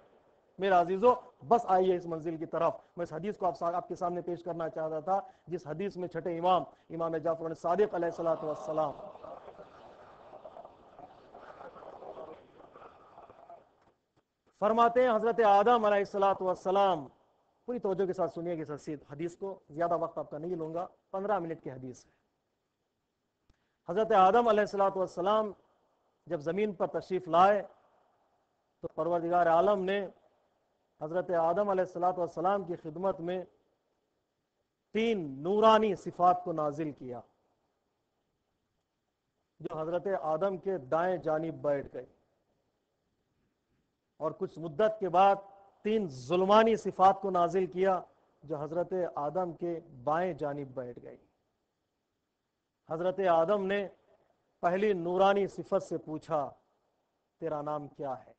[SPEAKER 1] میرا عزیزو، بس آئیے اس منزل کی طرف۔ میں اس حدیث کو آپ کے سامنے پیش کرنا چاہتا تھا، جس حدیث میں چھٹے امام جعفر صادق علیہ الصلوۃ والسلام فرماتے ہیں، حضرت آدم علیہ الصلوۃ والسلام، پوری توجہ کے ساتھ سنیے گا اس حدیث کو، زیادہ وقت آپ کا نہیں لوں گا، 15 منٹ کی حدیث ہے۔ حضرت آدم علیہ الصلوۃ والسلام جب زمین پر تشریف لائے تو پروردگار عالم نے حضرت آدم علیہ الصلوۃ والسلام کی خدمت میں 3 نورانی صفات کو نازل کیا، جو حضرت آدم کے دائیں جانب بیٹھ گئے، اور کچھ مدت کے بعد 3 ظلمانی صفات کو نازل کیا جو حضرت آدم کے بائیں جانب بیٹھ گئی۔ حضرت آدم نے پہلی نورانی صفت سے پوچھا تیرا نام کیا ہے؟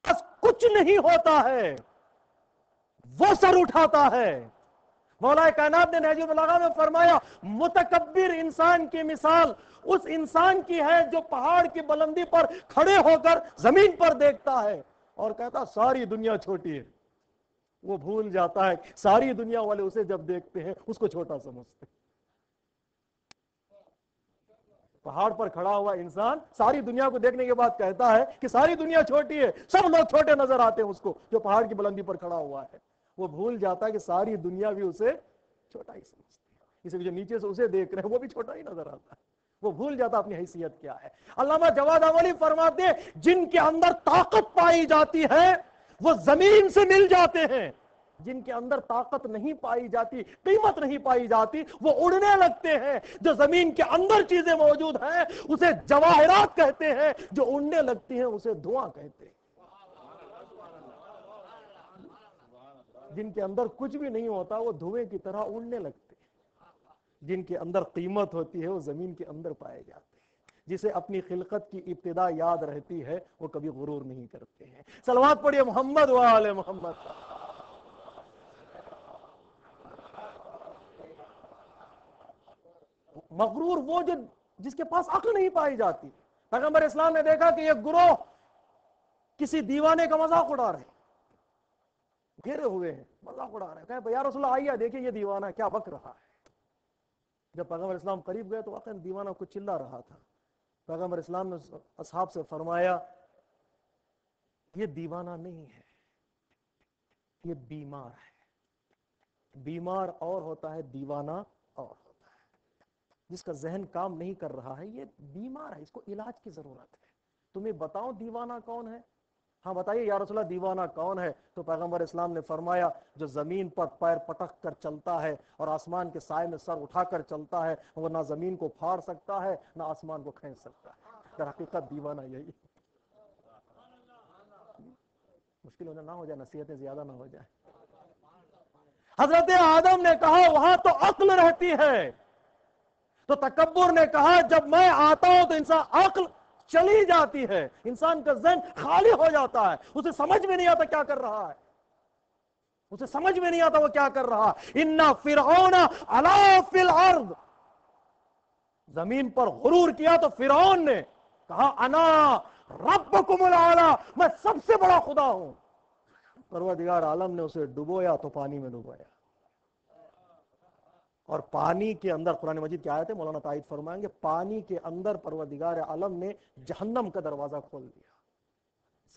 [SPEAKER 1] بس کچھ نہیں ہوتا ہے، وہ سر اٹھاتا ہے۔ مولا کائنات نے نہج البلاغہ میں فرمایا متکبر انسان کی مثال اس انسان کی ہے جو پہاڑ کی بلندی پر کھڑے ہو کر زمین پر دیکھتا ہے اور کہتا ساری دنیا چھوٹی ہے۔ وہ بھول جاتا ہے ساری دنیا والے اسے جب دیکھتے ہیں اس کو چھوٹا سمجھتے ہیں۔ پہاڑ پر کھڑا ہوا انسان ساری دنیا کو دیکھنے کے بعد کہتا ہے کہ ساری دنیا چھوٹی ہے، سب لوگ چھوٹے نظر آتے ہیں اس کو جو پہاڑ کی بلندی پر کھڑا ہوا ہے۔ وہ بھول جاتا ہے کہ ساری دنیا بھی اسے چھوٹا ہی سمجھتی ہے، اس لیے جو نیچے سے اسے دیکھ رہے ہیں وہ بھی چھوٹا ہی نظر آتا ہے، وہ بھول جاتا اپنی حیثیت کیا ہے۔ علامہ جواد املی فرماتے ہیں جن کے اندر طاقت پائی جاتی ہے وہ زمین سے مل جاتے ہیں، جن کے اندر طاقت نہیں پائی جاتی، قیمت نہیں پائی جاتی، وہ اڑنے لگتے ہیں۔ جو زمین کے اندر چیزیں موجود ہیں اسے جواہرات کہتے ہیں، جو اڑنے لگتی ہیں اسے دھواں کہتے ہیں۔ جن کے اندر کچھ بھی نہیں ہوتا وہ دھوئیں کی طرح اڑنے لگتے ہیں، جن کے اندر قیمت ہوتی ہے وہ زمین کے اندر پائے جاتے ہیں۔ جسے اپنی خلقت کی ابتدا یاد رہتی ہے وہ کبھی غرور نہیں کرتے ہیں۔ صلوات پڑھیے محمد و آل محمد۔ مغرور وہ جو جس کے پاس عقل نہیں پائی جاتی. پیغمبر اسلام نے دیکھا کہ یہ گروہ کسی دیوانے کا مذاق اڑا رہے ہیں, گھیرے ہوئے ہیں, مذاق اڑا رہے ہیں. کہے یا رسول اللہ آئیے دیکھیں یہ دیوانہ کیا بک رہا ہے. جب پیغمبر اسلام قریب گئے تو واقعا دیوانہ کچھ چلا رہا تھا. پیغمبر اسلام نے اصحاب سے فرمایا یہ دیوانہ نہیں ہے, یہ بیمار ہے. بیمار اور ہوتا ہے, دیوانہ اور ہوتا ہے. جس کا ذہن کام نہیں کر رہا ہے یہ بیمار ہے, اس کو علاج کی ضرورت ہے. تمہیں بتاؤ دیوانہ کون ہے؟ ہاں بتائیے یا رسول اللہ دیوانہ کون ہے؟ تو پیغمبر اسلام نے فرمایا جو زمین پر پیر پٹک کر چلتا ہے اور آسمان کے سائے میں سر اٹھا کر چلتا ہے, وہ نہ زمین کو پھاڑ سکتا ہے نہ آسمان کو کھینچ سکتا ہے. در حقیقت دیوانہ یہی. مشکل نہ ہو جائے, نصیحتیں زیادہ نہ ہو جائے. حضرت آدم نے کہا وہاں تو عقل رہتی ہے, تو تکبر نے کہا جب میں آتا ہوں تو انسان عقل چلی جاتی ہے, انسان کا ذہن خالی ہو جاتا ہے, اسے سمجھ میں نہیں آتا کیا کر رہا ہے, اسے سمجھ میں نہیں آتا وہ کیا کر رہا. ان فرعون علا فی الارض, زمین پر غرور کیا تو فرعون نے کہا انا ربکم الاعلی, میں سب سے بڑا خدا ہوں. پروردگار عالم نے اسے ڈبویا تو پانی میں ڈبویا, اور پانی کے اندر قرآن مجید کی آیت ہے, مولانا تائید فرمائیں گے, پانی کے اندر پروردگار عالم نے جہنم کا دروازہ کھول دیا.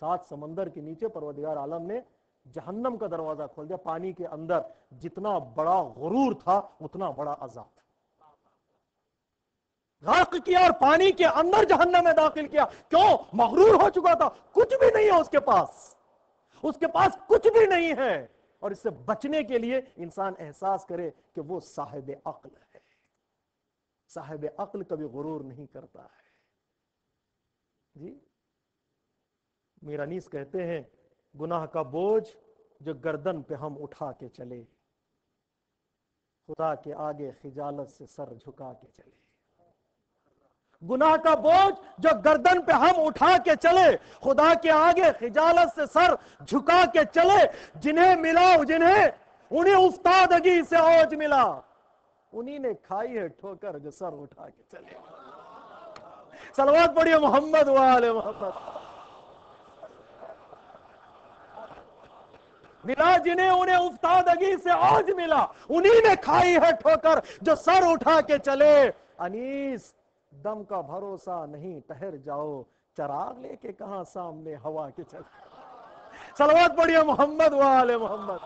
[SPEAKER 1] 7 سمندر کے نیچے پروردگار عالم نے جہنم کا دروازہ کھول دیا. پانی کے اندر جتنا بڑا غرور تھا اتنا بڑا عذاب. غرق کیا اور پانی کے اندر جہنم میں داخل کیا. کیوں؟ مغرور ہو چکا تھا, کچھ بھی نہیں ہے اس کے پاس, اس کے پاس کچھ بھی نہیں ہے. اور اس سے بچنے کے لیے انسان احساس کرے کہ وہ صاحب عقل ہے. صاحب عقل کبھی غرور نہیں کرتا ہے. جی میرا نیس کہتے ہیں گناہ کا بوجھ جو گردن پہ ہم اٹھا کے چلے, خدا کے آگے خجالت سے سر جھکا کے چلے. گناہ کا بوجھ جو گردن پہ ہم اٹھا کے چلے, خدا کے آگے خجالت سے سر جھکا کے چلے. جنہیں ملا انہیں افتادگی سے اوج ملا, انہی نے کھائی ہے ٹھوکر جو سر اٹھا کے چلے. صلوات پڑھیے محمد و آل محمد. ملا انہیں افتادگی سے اوج ملا, انہی نے کھائی ہے ٹھوکر جو سر اٹھا کے چلے. انیس دم کا بھروسہ نہیں, ٹھہر جاؤ, چراغ لے کے کہاں سامنے ہوا کے چلے. صلوات پڑھیے محمد و آل محمد.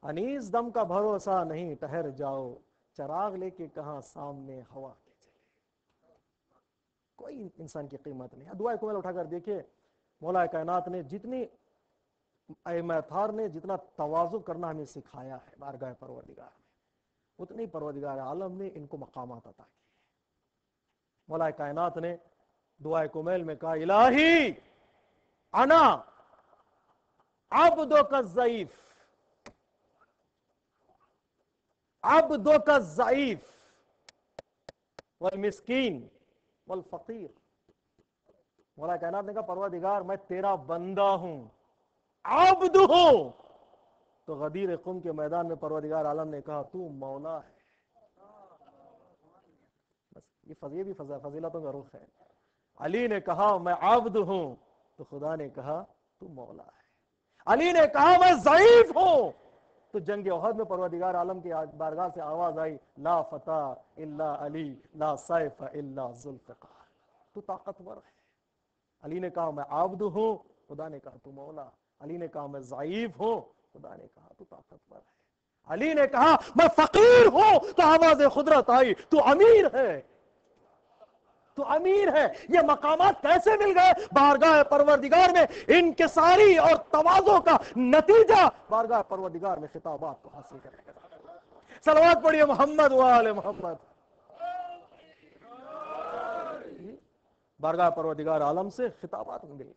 [SPEAKER 1] انیس دم کا بھروسہ نہیں, ٹھہر جاؤ, چراغ لے کے کہاں سامنے ہوا کے چلے. کوئی انسان کی قیمت نہیں. دعائے کومل اٹھا کر دیکھیے, مولا کائنات نے جتنی ائمہ اطہار نے جتنا تواضع کرنا ہمیں سکھایا ہے بارگاہ پروردگار میں, اتنی پروردگار عالم نے ان کو مقامات عطا کی. مولا کائنات نے دعائے کومیل میں کہا الہی انا عبدک الضعیف, عبدک الضعیف والمسکین والفقیر. مولا کائنات نے کہا پروردگار میں تیرا بندہ ہوں, عبد ہوں. تو غدیر قم کے میدان میں پروردگار عالم نے کہا تو مولا ہے. بس یہ بھی فضیلتوں کا رخ ہے. علی نے کہا میں عبد ہوں, تو خدا نے کہا تو مولا ہے. علی نے کہا میں ضعیف ہوں, تو جنگ احد میں پروردگار عالم کی بارگاہ سے آواز آئی لا فتح الا علی لا سیف الا ذوالفقار, تو طاقتور ہے. علی نے کہا میں عبد ہوں, خدا نے کہا تو مولا. علی نے کہا میں ضعیف ہوں, خدا نے کہا تو طاقتور ہے. علی نے کہا میں فقیر ہوں, تو آواز قدرت آئی تو امیر ہے, تو امیر ہے. یہ مقامات کیسے مل گئے بارگاہ پروردگار میں؟ انکساری اور تواضع کا نتیجہ بارگاہ پروردگار میں خطابات کو حاصل کرنے کا. صلوات پڑھیے محمد و آل محمد. بارگاہ پروردگار عالم سے خطابات مل گئے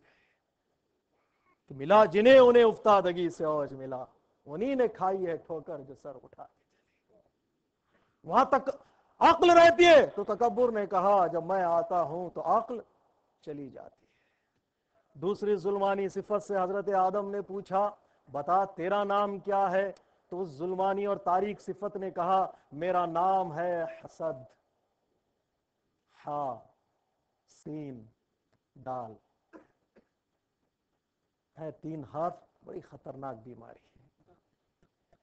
[SPEAKER 1] کہ ملا انہیں افتادگی سے اوج ملا, انہی نے کھائی ہے ٹھوکر جو سر اٹھا کے چلے. وہاں تک عقل رہتی ہے. تو تکبر نے کہا جب میں آتا ہوں تو عقل چلی جاتی ہے. دوسری ظلمانی صفت سے حضرت آدم نے پوچھا بتا تیرا نام کیا ہے؟ تو اس ظلمانی اور تاریک صفت نے کہا میرا نام ہے حسد. ہا سین دال ہے 3 حرف، بڑی خطرناک بیماری ہے.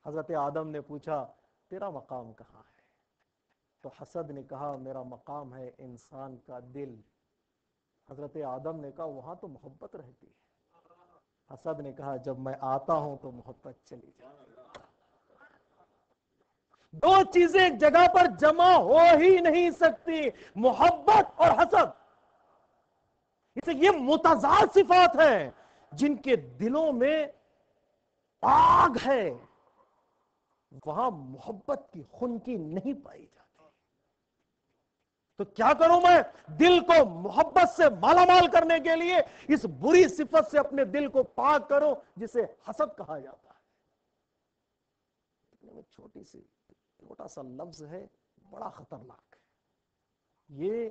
[SPEAKER 1] حضرت آدم نے پوچھا تیرا مقام کہاں ہے؟ تو حسد نے کہا میرا مقام ہے انسان کا دل. حضرت آدم نے کہا وہاں تو محبت رہتی ہے. حسد نے کہا جب میں آتا ہوں تو محبت چلی جاتی ہے. 2 چیزیں ایک جگہ پر جمع ہو ہی نہیں سکتی، محبت اور حسد. اسے یہ متضاد صفات ہیں جن کے دلوں میں آگ ہے، وہاں محبت کی خنکی نہیں پائی جاتی. تو کیا کروں میں؟ دل کو محبت سے مالا مال کرنے کے لیے اس بری صفت سے اپنے دل کو پاک کرو جسے حسد کہا جاتا ہے. چھوٹا سا لفظ ہے، بڑا خطرناک ہے. یہ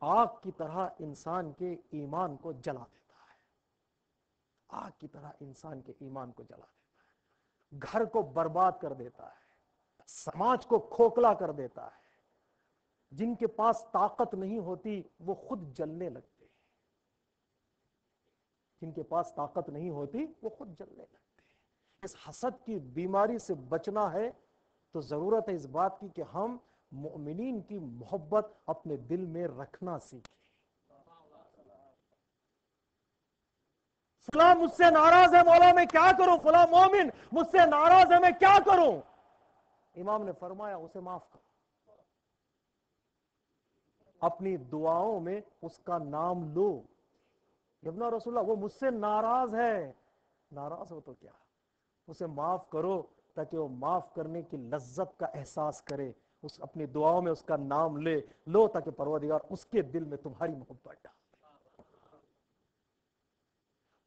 [SPEAKER 1] آگ کی طرح انسان کے ایمان کو جلا دیتا ہے. آگ کی طرح انسان کے ایمان کو جلا دیتا ہے، گھر کو برباد کر دیتا ہے، سماج کو کھوکھلا کر دیتا ہے. جن کے پاس طاقت نہیں ہوتی وہ خود جلنے لگتے ہیں. جن کے پاس طاقت نہیں ہوتی وہ خود جلنے لگتے ہیں. اس حسد کی بیماری سے بچنا ہے تو ضرورت ہے اس بات کی کہ ہم مؤمنین کی محبت اپنے دل میں رکھنا سیکھیں. فلاں مجھ سے ناراض ہے مولا میں کیا کروں؟ فلاں مومن مجھ سے ناراض ہے میں کیا کروں؟ امام نے فرمایا اسے معاف کرو. اپنی دعاؤں میں اس کا نام لو. ابن رسول اللہ وہ مجھ سے ناراض ہے. ناراض ہو تو کیا، اسے معاف کرو تاکہ وہ معاف کرنے کی لذت کا احساس کرے. اپنی دعاؤں میں اس کا نام لو تاکہ پروردگار اس کے دل میں تمہاری محبت ڈال.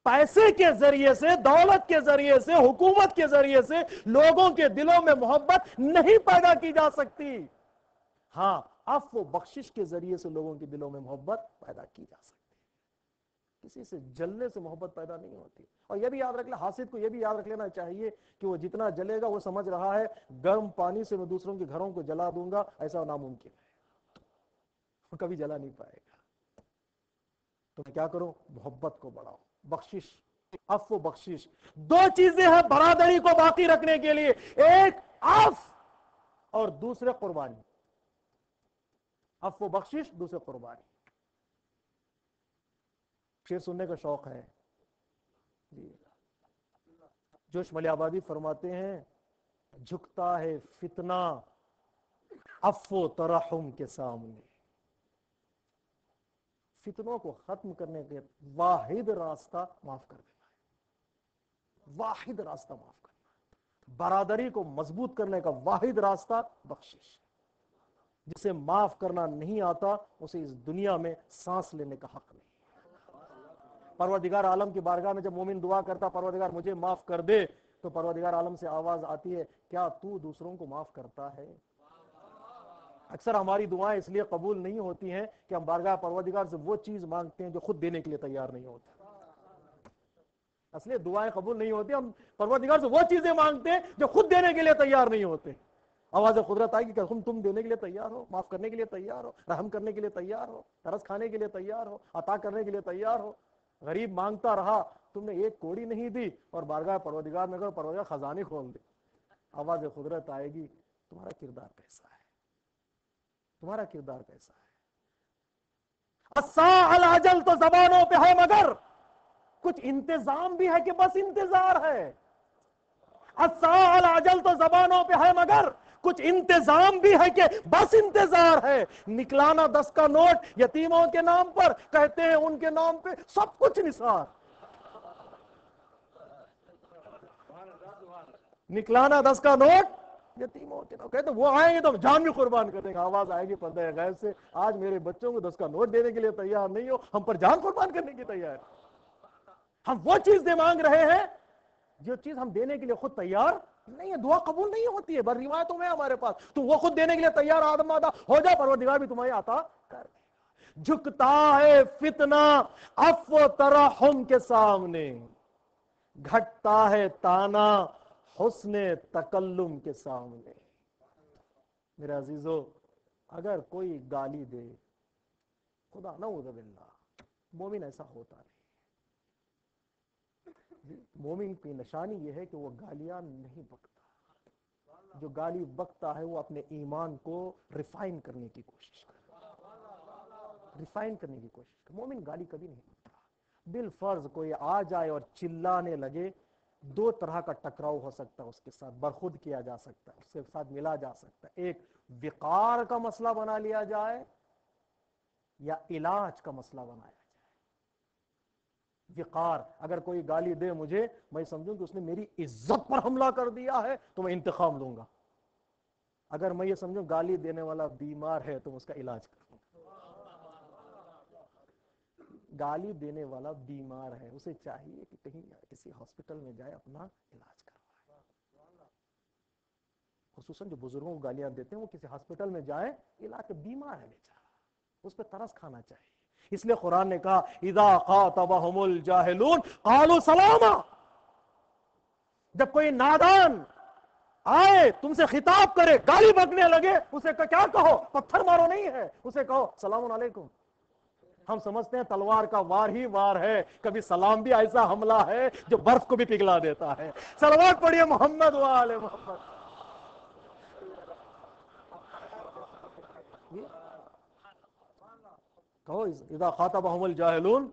[SPEAKER 1] پیسے کے ذریعے سے، دولت کے ذریعے سے، حکومت کے ذریعے سے لوگوں کے دلوں میں محبت نہیں پیدا کی جا سکتی. ہاں عفو و بخشش کے ذریعے سے لوگوں کے دلوں میں محبت پیدا کی جا سکتی. کسی سے جلنے سے محبت پیدا نہیں ہوتی. اور یہ بھی یاد رکھ لیں، حاسد کو یہ بھی یاد رکھ لینا چاہیے کہ وہ جتنا جلے گا وہ سمجھ رہا ہے گرم پانی سے میں دوسروں کے گھروں کو جلا دوں گا، ایسا ناممکن ہے، وہ کبھی جلا نہیں پائے گا. تو کیا کرو؟ محبت کو بڑھاؤ. بخشش، عفو و بخشش 2 چیزیں ہیں برادری کو باقی رکھنے کے لیے، ایک عفو اور دوسرے قربانی. عفو و بخشش، دوسرے قربانی. شعر سننے کا شوق ہے جی. جوش ملی آبادی فرماتے ہیں جھکتا ہے فتنہ عفو و ترحم کے سامنے. فتنوں کو ختم کرنے کے واحد راستہ معاف کر دینا ہے. واحد راستہ معاف کرنا. برادری کو مضبوط کرنے کا واحد راستہ بخشش. جسے معاف کرنا نہیں آتا اسے اس دنیا میں سانس لینے کا حق نہیں. پروردگار عالم کی بارگاہ میں جب مومن دعا کرتا پروردگار مجھے معاف کر دے، تو پروردگار عالم سے آواز آتی ہے کیا تو دوسروں کو معاف کرتا ہے؟ اکثر ہماری دعائیں اس لیے قبول نہیں ہوتی ہیں کہ ہم بارگاہ پروردگار سے وہ چیز مانگتے ہیں جو خود دینے کے لیے تیار نہیں ہوتے. اصلی دعائیں قبول نہیں ہوتی، ہم پروردگار سے وہ چیزیں مانگتے ہیں جو خود دینے کے لیے تیار نہیں ہوتے. آواز قدرت آئے گی کہ تم دینے کے لیے تیار ہو، معاف کرنے کے لیے تیار ہو، رحم کرنے کے لیے تیار ہو، ترس کھانے کے لیے تیار ہو، عطا کرنے کے لیے تیار ہو. غریب مانگتا رہا، تم نے ایک کوڑی نہیں دی اور بارگاہ پروردگار میں کہو پروردگار خزانے کھول دے. آواز قدرت آئے گی تمہارا کردار کیسا ہے؟ تمہارا کردار کیسا ہے؟ الساعة العجل تو زبانوں پہ ہے مگر کچھ انتظام بھی ہے کہ بس انتظار ہے. الساعة العجل تو زبانوں پہ ہے مگر کچھ انتظام بھی ہے کہ بس انتظار ہے. نکلانا 10 کا نوٹ یتیموں کے نام پر، کہتے ہیں ان کے نام پہ سب کچھ نثار. نکلانا 10 کا نوٹ یتیموں کے نام، کہتے ہیں وہ آئیں گے تو جان بھی قربان کر دیں گے. آواز آئے گی پردہ غیب سے آج میرے بچوں کو 10 کا نوٹ دینے کے لیے تیار نہیں ہو، ہم پر جان قربان کرنے کی تیار. ہم وہ چیز دے مانگ رہے ہیں جو چیز ہم دینے کے لیے خود تیار نہیں ہے. دعا قبول نہیں ہوتی ہے، بر روایتوں میں ہمارے پاس تو وہ خود دینے کے لیے تیار آدم آدھا ہو جا پروردگار بھی تمہیں عطا کر. جھکتا ہے فتنہ عفو ترحم کے سامنے، گھٹتا ہے تانا حسن تکلم کے سامنے۔ میرے عزیزو، اگر کوئی گالی دے، خدا نعوذ باللہ، مومن ایسا ہوتا نہیں۔ مومن کی نشانی یہ ہے کہ وہ گالیاں نہیں بکتا۔ جو گالی بکتا ہے وہ اپنے ایمان کو ریفائن کرنے کی کوشش کرتا، ریفائن کرنے کی کوشش کرتا۔ مومن گالی کبھی نہیں بکتا۔ بالفرض کوئی آ جائے اور چلانے لگے، دو طرح کا ٹکراؤ ہو سکتا ہے، اس کے ساتھ برخود کیا جا سکتا ہے، اس کے ساتھ ملا جا سکتا ہے۔ ایک وقار کا مسئلہ بنا لیا جائے یا علاج کا مسئلہ بنایا جائے۔ وقار، اگر کوئی گالی دے مجھے، میں سمجھوں کہ اس نے میری عزت پر حملہ کر دیا ہے تو میں انتقام لوں گا۔ اگر میں یہ سمجھوں گالی دینے والا بیمار ہے تو اس کا علاج کروں گا۔ گالی دینے والا بیمار ہے، اسے چاہیے کہ کہیں کسی ہاسپٹل میں جائے، اپنا علاج کروائے۔ خصوصاً جو بزرگوں کو گالیاں دیتے ہیں وہ کسی ہاسپٹل میں جائے، علاج، بیمار ہے بیچارہ، اس پہ ترس کھانا چاہیے۔ اس لیے قرآن نے کہا اذا خاطبهم الجاہلون قالوا سلاما۔ جب کوئی نادان آئے تم سے خطاب کرے، گالی بکنے لگے، اسے کیا کہو؟ پتھر مارو نہیں ہے، اسے کہو سلام علیکم۔ ہم سمجھتے ہیں تلوار کا وار ہی وار ہے، کبھی سلام بھی ایسا حملہ ہے جو برف کو بھی پگھلا دیتا ہے۔ صلوات پڑھیے محمد و آل محمد۔ کہو اذا خاطبهم الجاہلون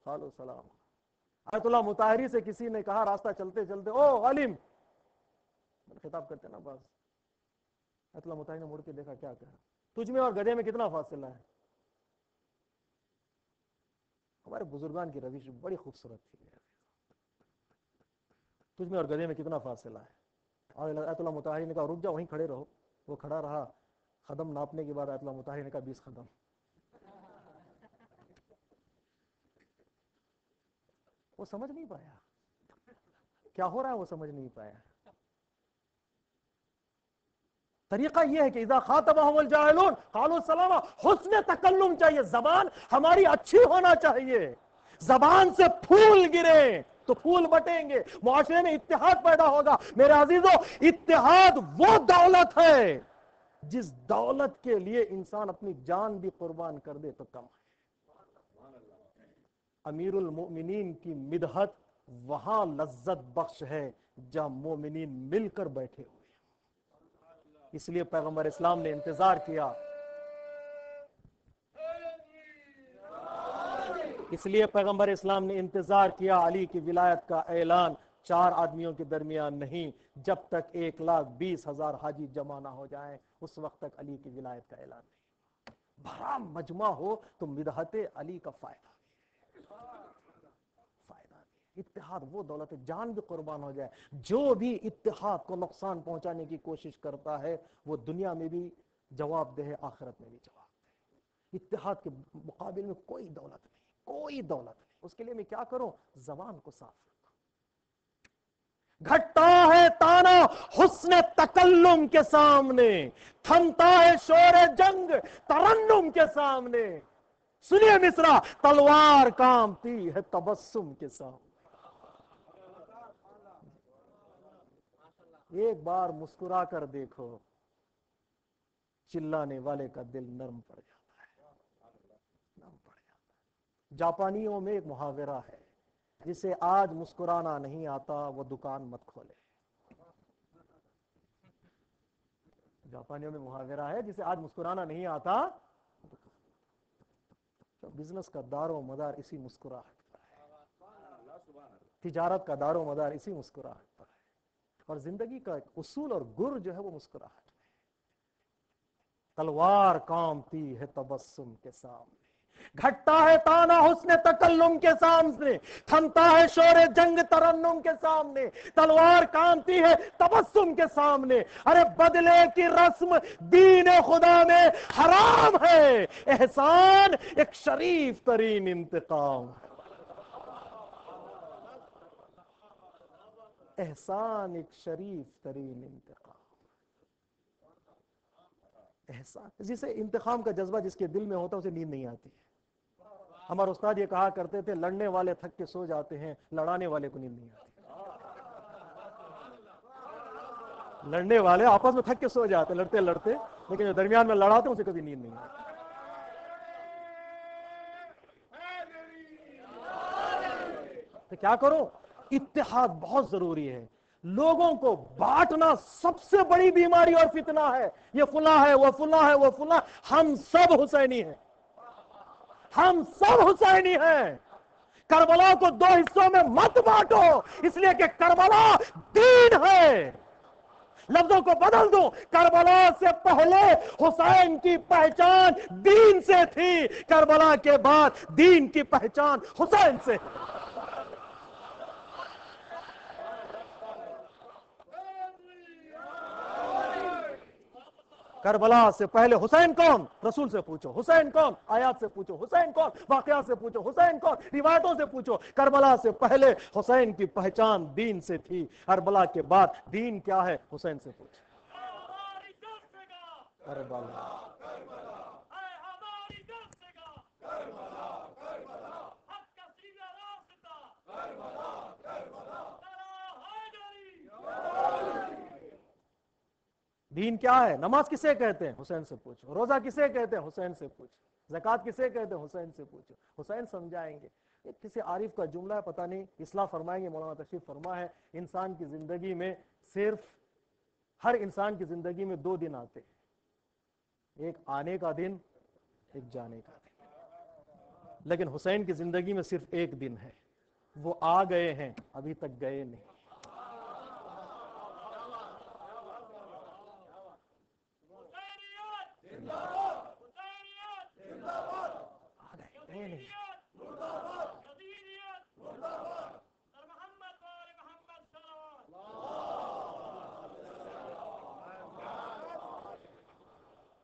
[SPEAKER 1] قالوا سلام۔ آیت اللہ مطہری سے کسی نے کہا راستہ چلتے چلتے، او عالم، خطاب کرتے نا بعض، آیت اللہ مطہری نے مڑ کے دیکھا، کیا کہا؟ تجھ میں اور گدھے میں کتنا فاصلہ ہے؟ ہمارے بزرگان کی روش بڑی خوبصورت تھی۔ تجھ میں اور گدھے میں کتنا فاصلہ ہے؟ اور آیت اللہ مطہری نے کہا رک جاؤ، وہیں کھڑے رہو۔ وہ کھڑا رہا، قدم ناپنے کے بعد آیت اللہ مطہری نے کہا 20 قدم۔ وہ سمجھ نہیں پایا کیا ہو رہا ہے، وہ سمجھ نہیں پایا۔ طریقہ یہ ہے کہ اذا خاطبهم الجاہلون قالوا سلاما، حسن تکلم چاہیے، زبان ہماری اچھی ہونا چاہیے۔ زبان سے پھول گرے تو پھول بٹیں گے، معاشرے میں اتحاد پیدا ہوگا۔ میرے عزیزو، اتحاد وہ دولت ہے جس دولت کے لیے انسان اپنی جان بھی قربان کر دے تو کم ہے۔ امیر المؤمنین کی مدحت وہاں لذت بخش ہے جہاں مومنین مل کر بیٹھے ہوئے۔ اس لیے پیغمبر اسلام نے انتظار کیا، اس لیے پیغمبر اسلام نے انتظار کیا علی کی ولایت کا اعلان 4 آدمیوں کے درمیان نہیں، جب تک 1,20,000 حاجی جمع نہ ہو جائیں اس وقت تک علی کی ولایت کا اعلان نہیں۔ بڑا مجمع ہو تو مدحت علی کا فائدہ بھی۔ اتحاد وہ دولت ہے، جان بھی قربان ہو جائے۔ جو بھی اتحاد کو نقصان پہنچانے کی کوشش کرتا ہے وہ دنیا میں بھی جواب دہ ہے، آخرت میں بھی جواب دہ۔ اتحاد کے مقابل میں کوئی دولت نہیں، کوئی دولت نہیں۔ اس کے لیے میں کیا کروں؟ زبان کو صاف رکھوں۔ گھٹتا ہے تانا حسن تکلم کے سامنے، تھمتا ہے شور جنگ ترنم کے سامنے۔ سنیے مصرع، تلوار کامتی ہے تبسم کے سامنے۔ ایک بار مسکرا کر دیکھو، چلانے والے کا دل نرم پڑ جاتا ہے، نرم پڑ جاتا ہے۔ جاپانیوں میں ایک محاورہ ہے، جسے آج مسکرانا نہیں آتا وہ دکان مت کھولے۔ جاپانیوں میں محاورہ ہے، جسے آج مسکرانا نہیں آتا، بزنس کا دار و مدار اسی مسکراہٹ پر ہے، تجارت کا دار و مدار اسی مسکراہٹ پر ہے، اور زندگی کا ایک اصول اور گر جو ہے وہ مسکراہٹ میں۔ تلوار کامتی ہے تبسم کے سامنے، گھٹتا ہے تانا حسن تکلم کے سامنے، تھمتا ہے شور جنگ ترنم کے سامنے۔ تلوار کامتی ہے تبسم کے سامنے۔ ارے بدلے کی رسم دین خدا میں حرام ہے، احسان ایک شریف ترین انتقام ہے۔ احسان ایک شریف ترین انتقام۔ احسان. جسے انتقام کا جذبہ جس کے دل میں ہوتا ہے اسے نیند نہیں آتی. ہمارے استاد یہ کہا کرتے تھے لڑنے والے تھک کے سو جاتے ہیں, لڑانے والے کو نیند نہیں آتی. لڑنے والے آپس میں تھک کے سو جاتے لڑتے لڑتے, لیکن جو درمیان میں لڑاتے ہیں اسے کبھی نیند نہیں آتی. تو کیا کرو, اتحاد بہت ضروری ہے. لوگوں کو بانٹنا سب سے بڑی بیماری اور فتنہ ہے. یہ فلاں ہے, وہ فلاں ہے, وہ فلاں. ہم سب حسینی ہیں, ہم سب حسینی ہیں. کربلا کو دو حصوں میں مت بانٹو, اس لیے کہ کربلا دین ہے. لفظوں کو بدل دوں, کربلا سے پہلے حسین کی پہچان دین سے تھی, کربلا کے بعد دین کی پہچان حسین سے. کربلا سے پہلے حسین کون؟ رسول سے پوچھو. حسین کون؟ آیات سے پوچھو. حسین کون؟ واقعات سے پوچھو. حسین کون؟ روایتوں سے پوچھو. کربلا سے پہلے حسین کی پہچان دین سے تھی, کربلا کے بعد دین کیا ہے حسین سے پوچھو. کربلا دین کیا ہے؟ نماز کسے کہتے ہیں؟ حسین سے پوچھو. روزہ کسے کہتے ہیں؟ حسین سے پوچھو. زکوٰۃ کسے کہتے ہیں؟ حسین سے پوچھو. حسین سمجھائیں گے. کسی عارف کا جملہ ہے, پتہ نہیں, اصلاح فرمائیں گے, مولانا تشریف فرما ہے. انسان کی زندگی میں صرف ہر انسان کی زندگی میں 2 دن آتے ہیں, ایک آنے کا دن, ایک جانے کا دن. لیکن حسین کی زندگی میں صرف 1 دن ہے, وہ آ گئے ہیں, ابھی تک گئے نہیں.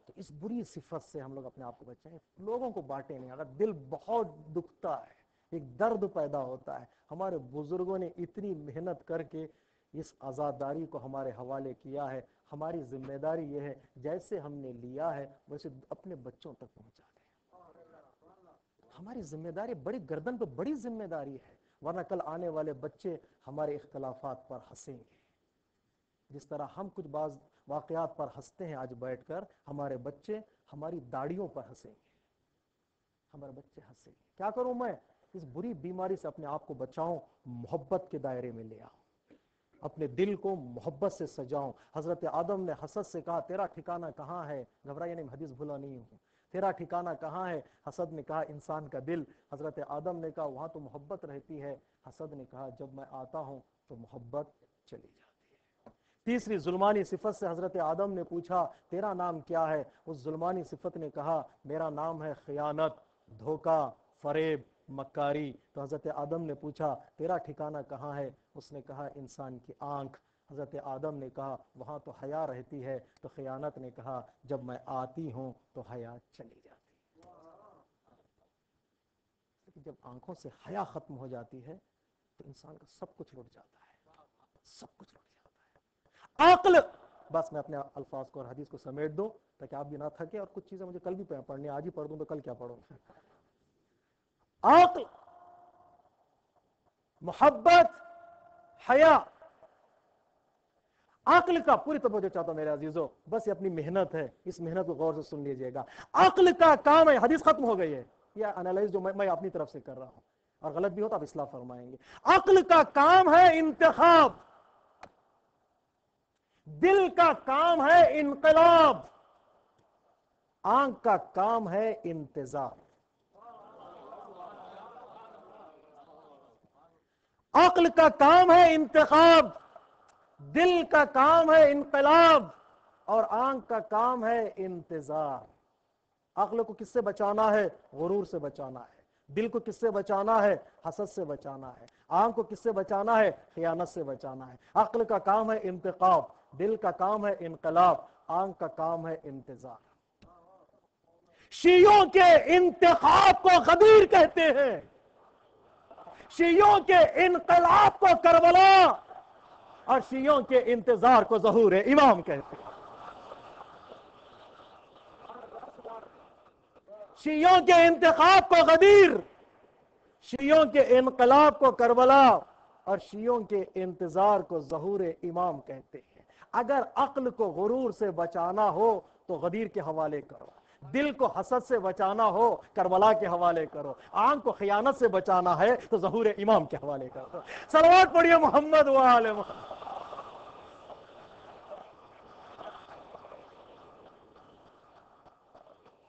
[SPEAKER 1] تو اس بری صفت سے ہم لوگ اپنے آپ کو بچائیں. لوگوں کو بانٹے نہیں. اگر دل بہت دکھتا ہے, ایک درد پیدا ہوتا ہے. ہمارے بزرگوں نے اتنی محنت کر کے اس آزاداری کو ہمارے حوالے کیا ہے. ہماری ذمہ داری یہ ہے, جیسے ہم نے لیا ہے ویسے اپنے بچوں تک پہنچا دیں. ہماری ذمہ داری, بڑی گردن پہ بڑی ذمہ داری ہے, ورنہ کل آنے والے بچے ہمارے اختلافات پر ہنسیں گے. جس طرح ہم کچھ بعض واقعات پر ہنستے ہیں آج بیٹھ کر, ہمارے بچے ہماری داڑیوں پر ہنسیں گے. ہمارے بچے ہنسیں گے. کیا کروں میں؟ اس بری بیماری سے اپنے آپ کو بچاؤں, محبت کے دائرے میں لے آؤں, اپنے دل کو محبت سے سجاؤں. حضرت آدم نے حسد سے کہا تیرا ٹھکانہ کہاں ہے؟ گھبرائیے نہیں, حدیث بھولا نہیں ہوں. تیرا ٹھکانہ کہاں ہے؟ حسد نے کہا انسان کا دل. حضرت آدم نے کہا وہاں تو محبت رہتی ہے. حسد نے کہا جب میں آتا ہوں تو محبت چلی جاتی ہے. تیسری ظلمانی صفت سے حضرت آدم نے پوچھا تیرا نام کیا ہے؟ اس ظلمانی صفت نے کہا میرا نام ہے خیانت, دھوکہ, فریب, مکاری. تو حضرت آدم نے پوچھا تیرا ٹھکانہ کہاں ہے؟ اس نے کہا انسان کی آنکھ. حضرت آدم نے کہا وہاں تو حیا رہتی ہے. تو خیانت نے کہا جب میں آتی ہوں تو حیا چلی جاتی ہے. جب آنکھوں سے حیا ختم ہو جاتی ہے تو انسان کا سب کچھ لٹ جاتا ہے, سب کچھ لٹ جاتا ہے. عقل, بس میں اپنے الفاظ کو اور حدیث کو سمیٹ دوں تاکہ آپ بھی نہ تھکے, اور کچھ چیزیں مجھے کل بھی پڑھنی, آج ہی پڑھ دوں تو کل کیا پڑھوں. عقل, محبت, حیا. عقل کا پوری توجہ چاہتا ہوں میرے عزیزوں, بس یہ اپنی محنت ہے, اس محنت کو غور سے سن لیجئے گا. عقل کا کام ہے, حدیث ختم ہو گئی ہے, یہ انالائز جو میں اپنی طرف سے کر رہا ہوں, اور غلط بھی ہو تو آپ اصلاح فرمائیں گے. عقل کا کام ہے انتخاب, دل کا کام ہے انقلاب, آنکھ کا کام ہے انتظار. عقل کا کام ہے انتخاب, دل کا کام ہے انقلاب, اور آنکھ کا کام ہے انتظار. عقل کو کس سے بچانا ہے؟ غرور سے بچانا ہے. دل کو کس سے بچانا ہے؟ حسد سے بچانا ہے. آنکھ کو کس سے بچانا ہے؟ خیانت سے بچانا ہے. عقل کا کام ہے انتخاب, دل کا کام ہے انقلاب, آنکھ کا کام ہے انتظار. شیعوں کے انتخاب کو غدیر کہتے ہیں, شیعوں کے انقلاب کو کربلا, اور شیعوں کے انتظار کو ظہور امام کہتے ہیں. شیعوں کے انتخاب کو غدیر، شیعوں کے انقلاب کو کربلا اور شیعوں کے انتظار کو ظہور امام کہتے ہیں۔ اگر عقل کو غرور سے بچانا ہو تو غدیر کے حوالے کرو، دل کو حسد سے بچانا ہو کربلا کے حوالے کرو، آنکھ کو خیانت سے بچانا ہے تو ظہور امام کے حوالے کرو۔ صلوات پڑھیے محمد و آل محمد۔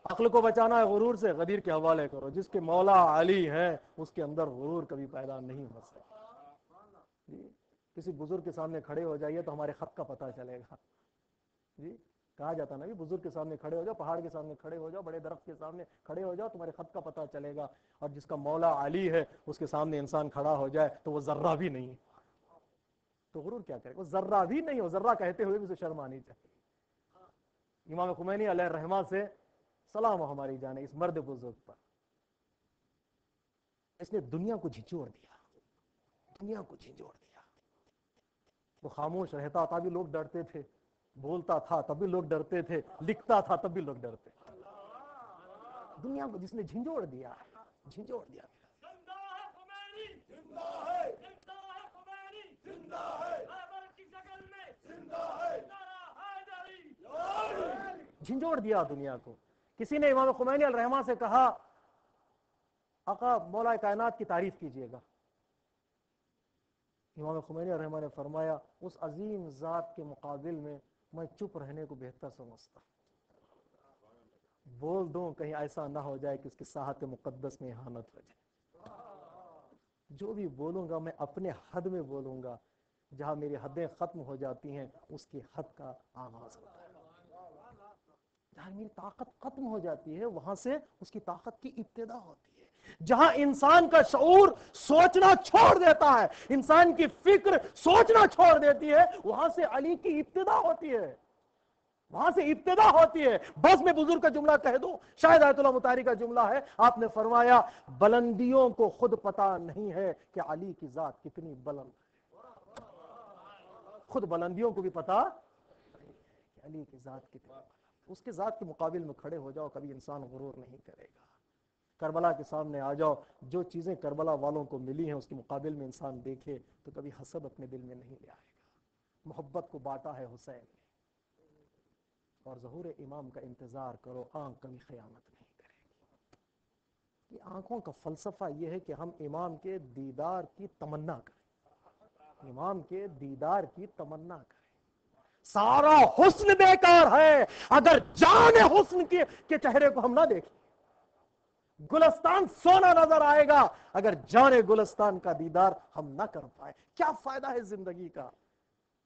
[SPEAKER 1] عقل کو بچانا ہے غرور سے، غدیر کے حوالے کرو۔ جس کے مولا علی ہے اس کے اندر غرور کبھی پیدا نہیں ہو سکتا۔ جی کسی بزرگ کے سامنے کھڑے ہو جائیے تو ہمارے خط کا پتہ چلے گا۔ جی کہا جاتا نا بزرگ کے سامنے کھڑے ہو جاؤ، پہاڑ کے سامنے کھڑے ہو جاؤ، بڑے درخت کے سامنے کھڑے ہو جاؤ، تمہارے خط کا پتہ چلے گا۔ اور جس کا مولا علی ہے اس کے سامنے انسان کھڑا ہو جائے تو وہ ذرہ بھی نہیں ہے، تو غرور کیا کرے؟ وہ ذرہ بھی نہیں ہو، ذرہ کہتے ہوئے بھی اسے شرم آنی چاہیے۔ امام خمینی علیہ الرحمہ سے سلام ہو ہماری جانے اس مرد بزرگ پر، اس نے دنیا کو جھنجھوڑ دیا، دنیا کو جھنجھوڑ دیا۔ وہ خاموش رہتا تھا بھی لوگ ڈرتے تھے، بولتا تھا تب بھی لوگ ڈرتے تھے، لکھتا تھا تب بھی لوگ ڈرتے تھے۔ دنیا کو جس نے جھنجھوڑ دیا، جھنجھوڑ دیا، جھنجھوڑ دیا دنیا کو۔ کسی نے امام خمینی علیہ الرحمہ سے کہا آقا مولا کائنات کی تعریف کیجئے گا۔ امام خمینی علیہ الرحمہ نے فرمایا اس عظیم ذات کے مقابل میں میں چپ رہنے کو بہتر سمجھتا، بول دوں کہیں ایسا نہ ہو جائے کہ اس کی ساحت مقدس میں اہانت ہو جائے۔ جو بھی بولوں گا میں اپنے حد میں بولوں گا، جہاں میری حدیں ختم ہو جاتی ہیں اس کی حد کا آغاز ہوتا ہے، جہاں میری طاقت ختم ہو جاتی ہے وہاں سے اس کی طاقت کی ابتدا ہوتی ہے۔ جہاں انسان کا شعور سوچنا چھوڑ دیتا ہے، انسان کی فکر سوچنا چھوڑ دیتی ہے، وہاں سے علی کی ابتدا ہوتی ہے، وہاں سے ابتدا ہوتی ہے۔ بس میں بزرگ کا جملہ کہہ دوں، شاید آیت اللہ مطہری کا جملہ ہے، آپ نے فرمایا بلندیوں کو خود پتا نہیں ہے کہ علی کی ذات کتنی بلند ہے، خود بلندیوں کو بھی پتا نہیں ہے کہ علی کی ذات کتنی بلند ہے۔ اس کے ذات کے مقابل میں کھڑے ہو جاؤ، کبھی انسان غرور نہیں کرے گا۔ کربلا کے سامنے آ جاؤ، جو چیزیں کربلا والوں کو ملی ہیں اس کے مقابل میں انسان دیکھے تو کبھی حسد اپنے دل میں نہیں لے آئے گا۔ محبت کو بانٹا ہے حسین نے، اور ظہور امام کا انتظار کرو، آنکھ کبھی خیانت نہیں کرے گی۔ یہ آنکھوں کا فلسفہ یہ ہے کہ ہم امام کے دیدار کی تمنا کریں، امام کے دیدار کی تمنا کریں۔ سارا حسن بیکار ہے اگر جان حسن کے چہرے کو ہم نہ دیکھیں۔ گلستان سونا نظر آئے گا اگر جان گلستان کا دیدار ہم نہ کر پائے۔ کیا فائدہ ہے زندگی کا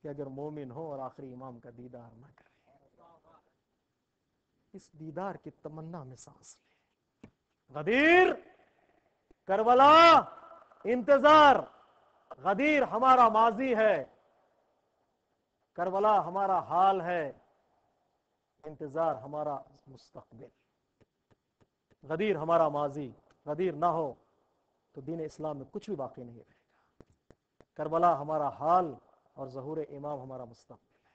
[SPEAKER 1] کہ اگر مومن ہو اور آخری امام کا دیدار نہ کرے۔ اس دیدار کی تمنا میں سانس لے۔ غدیر، کربلا، انتظار۔ غدیر ہمارا ماضی ہے، کربلا ہمارا حال ہے، انتظار ہمارا مستقبل۔ غدیر ہمارا ماضی، غدیر نہ ہو تو دین اسلام میں کچھ بھی باقی نہیں رہے گا۔ کربلا ہمارا حال اور ظہور امام ہمارا مستقبل ہے۔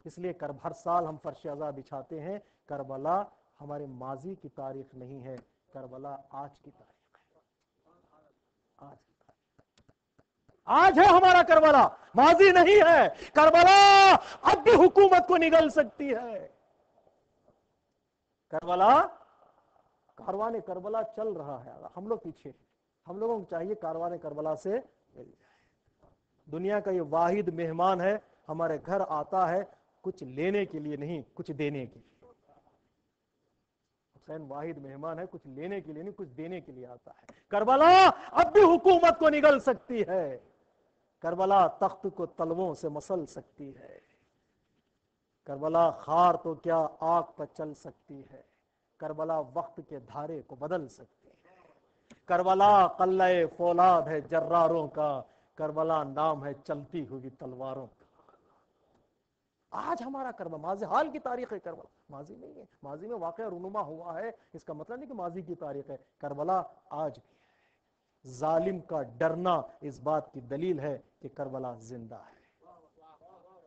[SPEAKER 1] اس لیے ہر سال ہم فرش ازاں بچھاتے ہیں۔ کربلا ہمارے ماضی کی تاریخ نہیں ہے، کربلا آج کی تاریخ ہے۔ آج ہے ہمارا کربلا، ماضی نہیں ہے۔ کربلا اب بھی حکومت کو نگل سکتی ہے۔ کربلا، کاروان کربلا چل رہا ہے، ہم لوگ پیچھے، ہم لوگوں کو چاہیے کاروان کربلا سے مل جائے۔ دنیا کا یہ واحد مہمان ہے، ہمارے گھر آتا ہے کچھ لینے کے لیے نہیں، کچھ دینے کے لیے۔ حسین واحد مہمان ہے، کچھ لینے کے لیے نہیں، کچھ دینے کے لیے آتا ہے۔ کربلا اب بھی حکومت کو نگل سکتی ہے، کربلا تخت کو تلووں سے مسل سکتی ہے، کربلا خار تو کیا آگ پر چل سکتی ہے، کربلا وقت کے دھارے کو بدل سکتی ہے۔ کربلا قلعہ فولاد ہے جراروں کا، کربلا نام ہے چلتی ہوئی تلواروں کا۔ آج ہمارا کربلا، ماضی حال کی تاریخ ہے، کربلا ماضی نہیں ہے۔ ماضی میں واقعہ رونما ہوا ہے، اس کا مطلب نہیں کہ ماضی کی تاریخ ہے۔ کربلا آج بھی ہے۔ ظالم کا ڈرنا اس بات کی دلیل ہے کہ کربلا زندہ ہے۔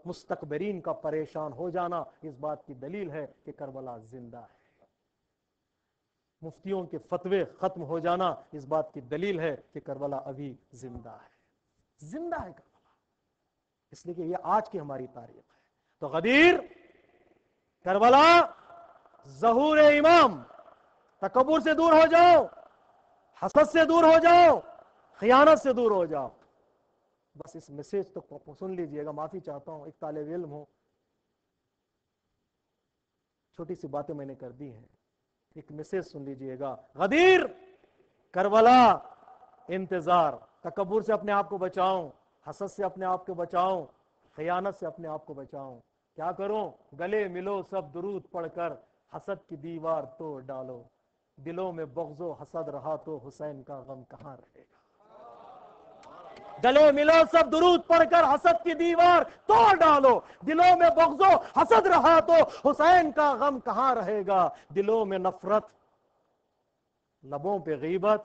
[SPEAKER 1] مستکبرین کا پریشان ہو جانا اس بات کی دلیل ہے کہ کربلا زندہ ہے۔ مفتیوں کے فتوے ختم ہو جانا اس بات کی دلیل ہے کہ کربلا ابھی زندہ ہے، زندہ ہے کربلا، اس لیے کہ یہ آج کی ہماری تاریخ ہے۔ تو غدیر، کربلا، ظہور امام، تکبر سے دور ہو جاؤ، حسد سے دور ہو جاؤ، خیانت سے دور ہو جاؤ۔ بس اس میسج تو سن لیجئے گا، معافی چاہتا ہوں، ایک طالب علم ہوں، چھوٹی سی باتیں میں نے کر دی ہیں، ایک میسج سن لیجئے گا۔ غدیر، کربلا، انتظار، تکبر سے اپنے آپ کو بچاؤں، حسد سے اپنے آپ کو بچاؤں، خیانت سے اپنے آپ کو بچاؤں۔ کیا کروں؟ گلے ملو سب درود پڑھ کر، حسد کی دیوار توڑ ڈالو، دلوں میں بغض و حسد رہا تو حسین کا غم کہاں رہے گا۔ گلے ملو سب درود پڑھ کر، حسد کی دیوار توڑ ڈالو، دلوں میں بغض و حسد رہا تو حسین کا غم کہاں رہے گا۔ دلوں میں نفرت، لبوں پہ غیبت،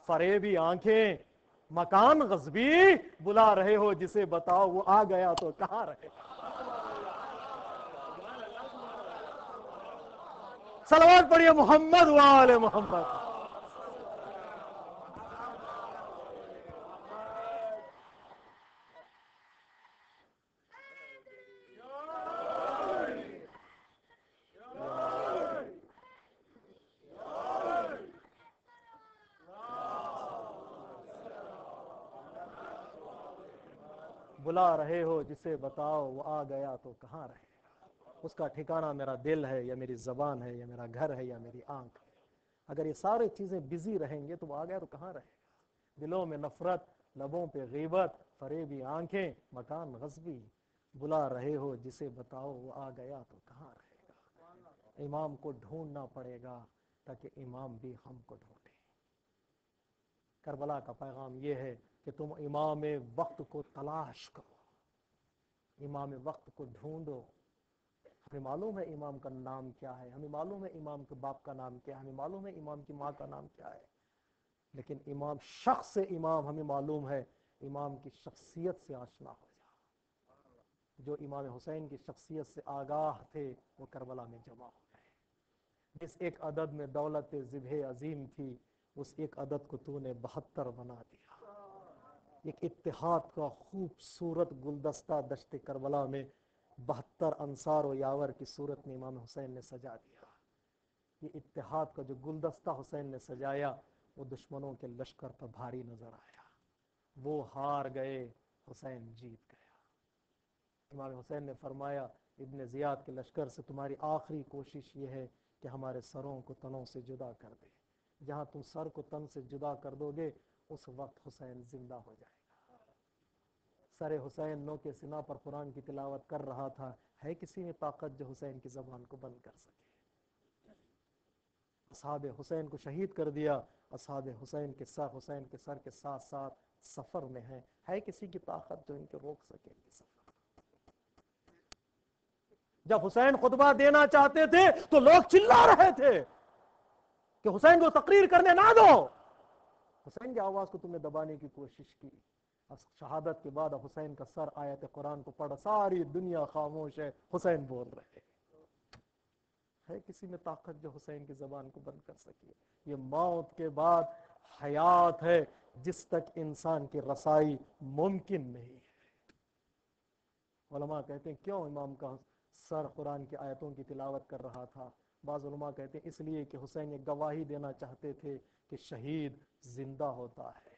[SPEAKER 1] فریبی آنکھیں، مکان غصبی، بلا رہے ہو جسے بتاؤ وہ آ گیا تو کہاں رہے گا۔ صلوات پڑھیے محمد وآل محمد۔ بلا رہے ہو جسے بتاؤ وہ آ گیا تو کہاں رہے گا۔ اس کا ٹھکانہ میرا دل ہے یا میری زبان ہے یا میرا گھر ہے یا میری آنکھ ہے۔ اگر یہ سارے چیزیں بزی رہیں گے تو وہ آ گیا تو کہاں رہے گا۔ دلوں میں نفرت، لبوں پہ غیبت، فریبی آنکھیں، مکان غصبی، بلا رہے ہو جسے بتاؤ وہ آ گیا تو کہاں رہے گا۔ امام کو ڈھونڈنا پڑے گا تاکہ امام بھی ہم کو ڈھونڈے۔ کربلا کا پیغام یہ ہے کہ تم امام وقت کو تلاش کرو، امام وقت کو ڈھونڈو۔ ہمیں معلوم ہے امام کا نام کیا ہے، ہمیں معلوم ہے امام کے باپ کا نام کیا ہے، ہمیں معلوم ہے امام کی ماں کا نام کیا ہے، لیکن امام، شخص امام ہمیں معلوم ہے۔ امام کی شخصیت سے آشنا ہو جاؤ۔ جو امام حسین کی شخصیت سے آگاہ تھے وہ کربلا میں جمع ہو گئے۔ جس ایک عدد میں دولت ذبح عظیم تھی، اس ایک عدد کو تو نے 72 بنا دیا۔ ایک اتحاد کا خوبصورت گلدستہ دشت کربلا میں 72 انصار و یاور کی صورت میں امام حسین نے سجا دیا۔ یہ اتحاد کا جو گلدستہ حسین نے سجایا وہ دشمنوں کے لشکر پر بھاری نظر آیا۔ وہ ہار گئے، حسین جیت گیا۔ امام حسین نے فرمایا ابن زیاد کے لشکر سے تمہاری آخری کوشش یہ ہے کہ ہمارے سروں کو تنوں سے جدا کر دے۔ جہاں تم سر کو تن سے جدا کر دو گے اس وقت حسین زندہ ہو جائے گا۔ سر حسین نو کے سنا پر قرآن کی تلاوت کر رہا تھا، ہے کسی میں طاقت جو حسین کی زبان کو بند کر سکے؟ اصحاب حسین کو شہید کر دیا، اصحاب حسین کے سر کے ساتھ ساتھ سفر میں ہیں، ہے کسی کی طاقت جو ان کو روک سکے گی سفر؟ جب حسین خطبہ دینا چاہتے تھے تو لوگ چلا رہے تھے کہ حسین کو تقریر کرنے نہ دو۔ حسین کی آواز کو تم نے دبانے کی کوشش کی۔ شہادت کے بعد حسین کا سر آیت قرآن کو پڑھ، ساری دنیا خاموش ہے، حسین بول رہے۔ ہے کسی میں طاقت جو حسین کی زبان کو بند کر سکے؟ یہ موت کے بعد حیات ہے جس تک انسان کی رسائی ممکن نہیں ہے۔ علماء کہتے ہیں کیوں امام کا سر قرآن کی آیتوں کی تلاوت کر رہا تھا؟ بعض علماء کہتے ہیں اس لیے کہ حسین یہ گواہی دینا چاہتے تھے کہ شہید زندہ ہوتا ہے۔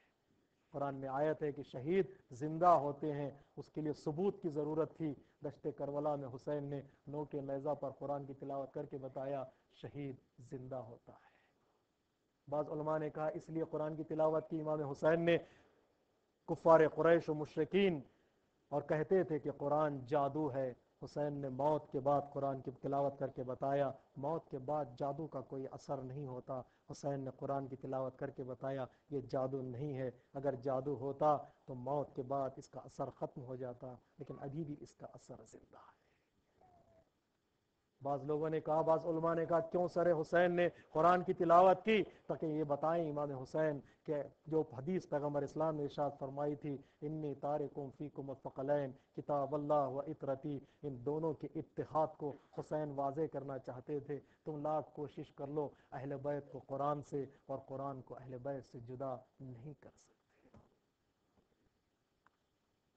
[SPEAKER 1] قرآن میں آیت ہے کہ شہید زندہ ہوتے ہیں، اس کے لیے ثبوت کی ضرورت تھی۔ دشت کربلا میں حسین نے نوک نیزہ پر قرآن کی تلاوت کر کے بتایا شہید زندہ ہوتا ہے۔ بعض علماء نے کہا اس لیے قرآن کی تلاوت کی امام حسین نے، کفار قریش و مشرکین اور کہتے تھے کہ قرآن جادو ہے، حسین نے موت کے بعد قرآن کی تلاوت کر کے بتایا موت کے بعد جادو کا کوئی اثر نہیں ہوتا۔ حسین نے قرآن کی تلاوت کر کے بتایا یہ جادو نہیں ہے، اگر جادو ہوتا تو موت کے بعد اس کا اثر ختم ہو جاتا، لیکن ابھی بھی اس کا اثر زندہ ہے۔ بعض لوگوں نے کہا، بعض علماء نے کہا کیوں سر حسین نے قرآن کی تلاوت کی؟ تاکہ یہ بتائیں امام حسین کہ جو حدیث پیغمبر اسلام نے ارشاد فرمائی تھی، انی تارکم فیکم الثقلین کتاب اللہ و اطرتی، ان دونوں کے اتحاد کو حسین واضح کرنا چاہتے تھے۔ تم لاکھ کوشش کر لو، اہل بیت کو قرآن سے اور قرآن کو اہل بیت سے جدا نہیں کر سکتے۔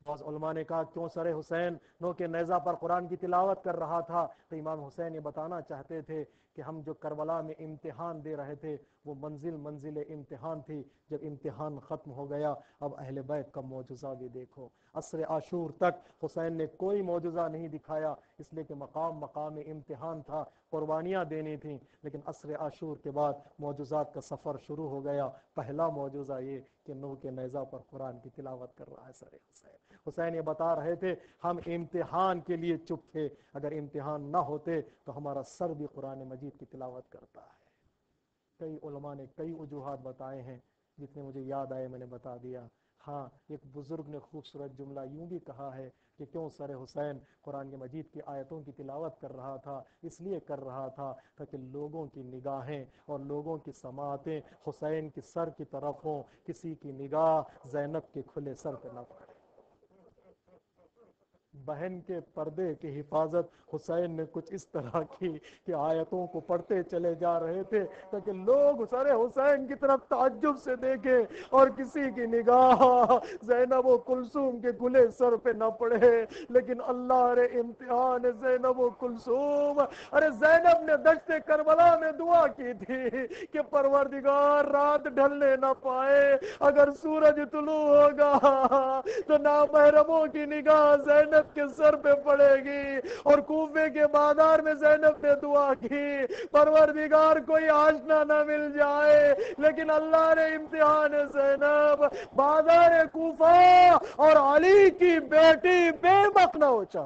[SPEAKER 1] بعض علماء نے کہا کیوں سر حسین نو کے نیزہ پر قرآن کی تلاوت کر رہا تھا؟ تو امام حسین یہ بتانا چاہتے تھے کہ ہم جو کربلا میں امتحان دے رہے تھے وہ منزل امتحان تھی، جب امتحان ختم ہو گیا اب اہل بیت کا معجزہ بھی دیکھو۔ عصر عاشور تک حسین نے کوئی معجزہ نہیں دکھایا، اس لیے کہ مقام امتحان تھا، قربانیاں دینی تھیں، لیکن عصر عاشور کے بعد معجزات کا سفر شروع ہو گیا۔ پہلا معجزہ یہ کہ نوح کے نیزہ پر قرآن کی تلاوت کر رہا ہے سر حسین۔ حسین یہ بتا رہے تھے ہم امتحان کے لیے چپ تھے، اگر امتحان نہ ہوتے تو ہمارا سر بھی قرآن مجید کی تلاوت کرتا ہے۔ کئی علماء نے کئی وجوہات بتائے ہیں، جتنے مجھے یاد آئے میں نے بتا دیا۔ ہاں، ایک بزرگ نے خوبصورت جملہ یوں بھی کہا ہے کہ کیوں سر حسین قرآن مجید کی آیتوں کی تلاوت کر رہا تھا؟ اس لیے کر رہا تھا تاکہ لوگوں کی نگاہیں اور لوگوں کی سماعتیں حسین کی سر کی طرف ہوں، کسی کی نگاہ زینب کے کھلے سر پہ نہ پڑے۔ بہن کے پردے کی حفاظت حسین نے کچھ اس طرح کی کہ آیتوں کو پڑھتے چلے جا رہے تھے تاکہ لوگ سر حسین کی طرف تعجب سے دیکھے اور کسی کی نگاہ زینب و کلثوم کے کھلے سر پہ نہ پڑے۔ لیکن اللہ رے امتحان زینب و کلثوم، ارے زینب نے دشت کربلا میں دعا کی تھی کہ پروردگار رات ڈھلنے نہ پائے، اگر سورج طلوع ہوگا تو نامحرموں کی نگاہ زینب کے سر پہ پڑے گی۔ اور کوفے کے بازار میں زینب نے دعا کی پروردگار کوئی آشنا نہ مل جائے، لیکن اللہ نے امتحان زینب بازار کوفہ اور علی کی بیٹی بے مقنع اونچا۔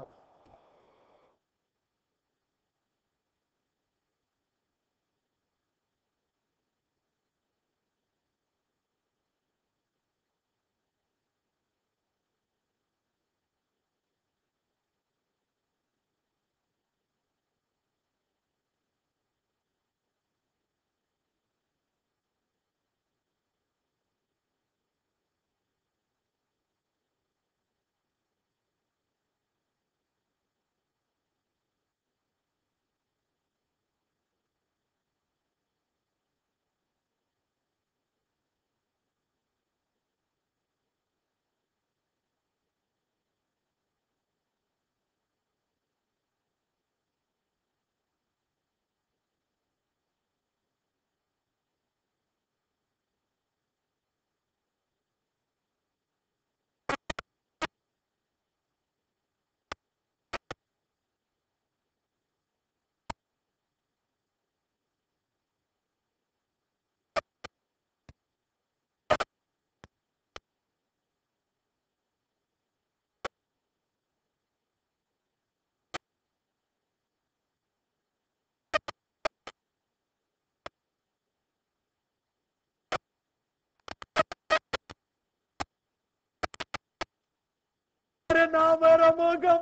[SPEAKER 1] ارے نامحرموں کا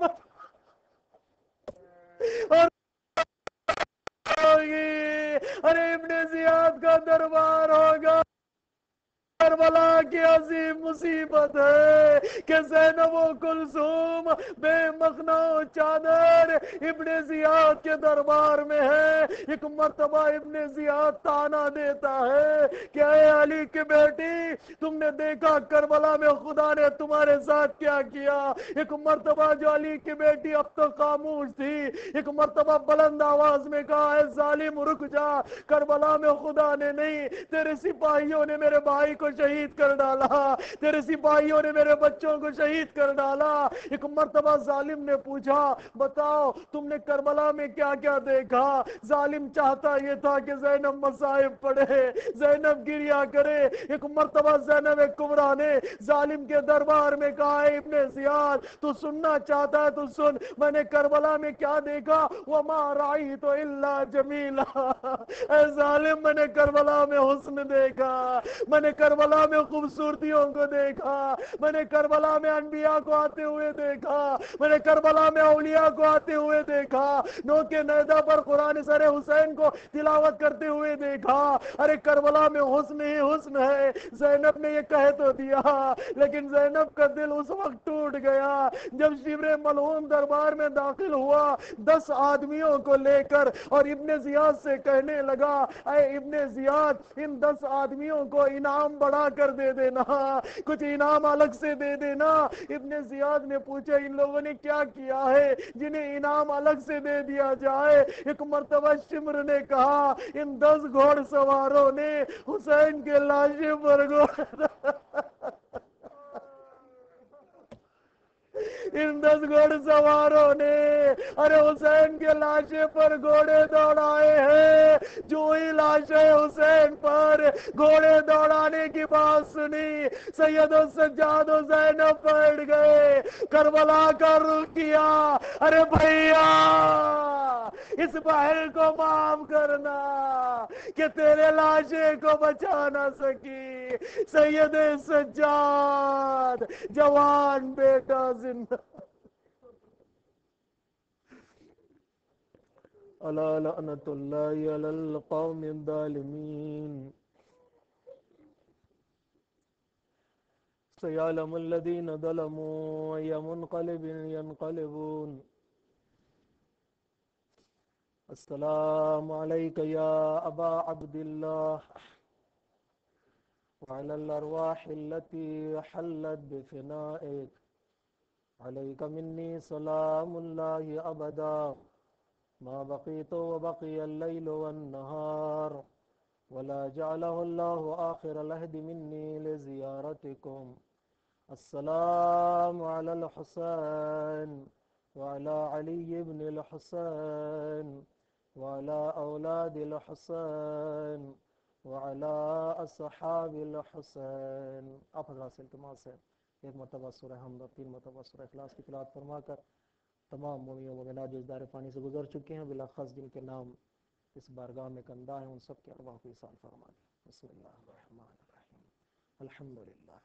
[SPEAKER 1] اور ارے ابن زیاد کا دربار ہوگا۔ کربلا کی عظیم مصیبت ہے کہ زینب و کلثوم بے مخنہ و چادر ابن زیاد کے دربار میں ہے۔ ایک مرتبہ ابن زیاد تانا دیتا ہے کہ اے علی کی بیٹی، تم نے دیکھا کربلا میں خدا نے تمہارے ساتھ کیا کیا۔ ایک مرتبہ جو علی کی بیٹی اب تو خاموش تھی، ایک مرتبہ بلند آواز میں کہا اے ظالم رک جا، کربلا میں خدا نے نہیں، تیرے سپاہیوں نے میرے بھائی کو شہید کر ڈالا، تیرے سپاہیوں نے میرے بچوں کو شہید کر ڈالا۔ ایک مرتبہ ظالم نے پوچھا بتاؤ تم نے کربلا میں کیا کیا دیکھا؟ ظالم چاہتا یہ تھا کہ زینب مصائب پڑھے، زینب گریا کرے۔ ایک مرتبہ زینب کبریٰ نے ظالم کے دربار میں کہا اے ابن زیاد تو سننا چاہتا ہے تو سن، میں نے کربلا میں کیا دیکھا؟ وما رأیت الا جمیلا۔ اے ظالم میں نے کربلا میں حسن دیکھا، میں نے کربلا کربلا میں خوبصورتیوں کو دیکھا، میں نے کربلا میں انبیاء کو آتے ہوئے دیکھا، میں نے کربلا میں اولیاء کو آتے ہوئے دیکھا، نوک نیزہ پر قرآن سر حسین کو تلاوت کرتے ہوئے دیکھا۔ ارے کربلا میں حسن ہی حسن ہے۔ زینب نے یہ کہہ تو دیا، لیکن زینب کا دل اس وقت ٹوٹ گیا جب شبر ملعون دربار میں داخل ہوا 10 آدمیوں کو لے کر، اور ابن زیاد سے کہنے لگا اے ابن زیاد، ان 10 آدمیوں کو انعام بڑھا کر دے دینا، کچھ انعام الگ سے دے دینا۔ ابن زیاد نے پوچھا ان لوگوں نے کیا کیا ہے جنہیں انعام الگ سے دے دیا جائے؟ ایک مرتبہ شمر نے کہا ان 10 گھوڑ سواروں نے حسین کے لاشے پر ان 10 گھوڑ سواروں نے ارے حسین کے لاشے پر گھوڑے دوڑائے ہیں۔ جو ہی لاشے حسین پر گھوڑے دوڑانے کی بات سنی، سید و سجاد و زینب بیٹھ گئے، کربلا کا رخ کیا۔ ارے بھیا اس بہن کو معاف کرنا کہ تیرے لاشے کو بچا نہ سکی۔ سید سجاد جوان بیٹا زندہ۔ الا لعنت اللہ علی القوم الظالمین۔ سيعلم الذين ظلموا أي منقلب ينقلبون۔ السلام عليك يا أبا عبد الله وعلى الأرواح التي حلت بفنائك، عليك مني سلام الله أبدا ما بقيت وبقي الليل والنهار، ولا جعله الله آخر العهد مني لزيارتكم۔ السلام على الحسين وعلى علي بن الحسين وعلى أولاد الحسين وعلى أصحاب الحسين۔ آپ حضرات سے التماس ہے ایک مرتبہ سورہ حمد اور 3 مرتبہ سورہ اخلاص کی تلاوت فرما کر تمام مومنین و مومنات جو اس دار فانی سے گزر چکے ہیں بالاخص جن کے نام اس بارگاہ میں کندہ ہیں ان سب کے ارواح کو ایصال فرما دیں۔ بسم اللہ الرحمن الرحیم۔ الحمدللہ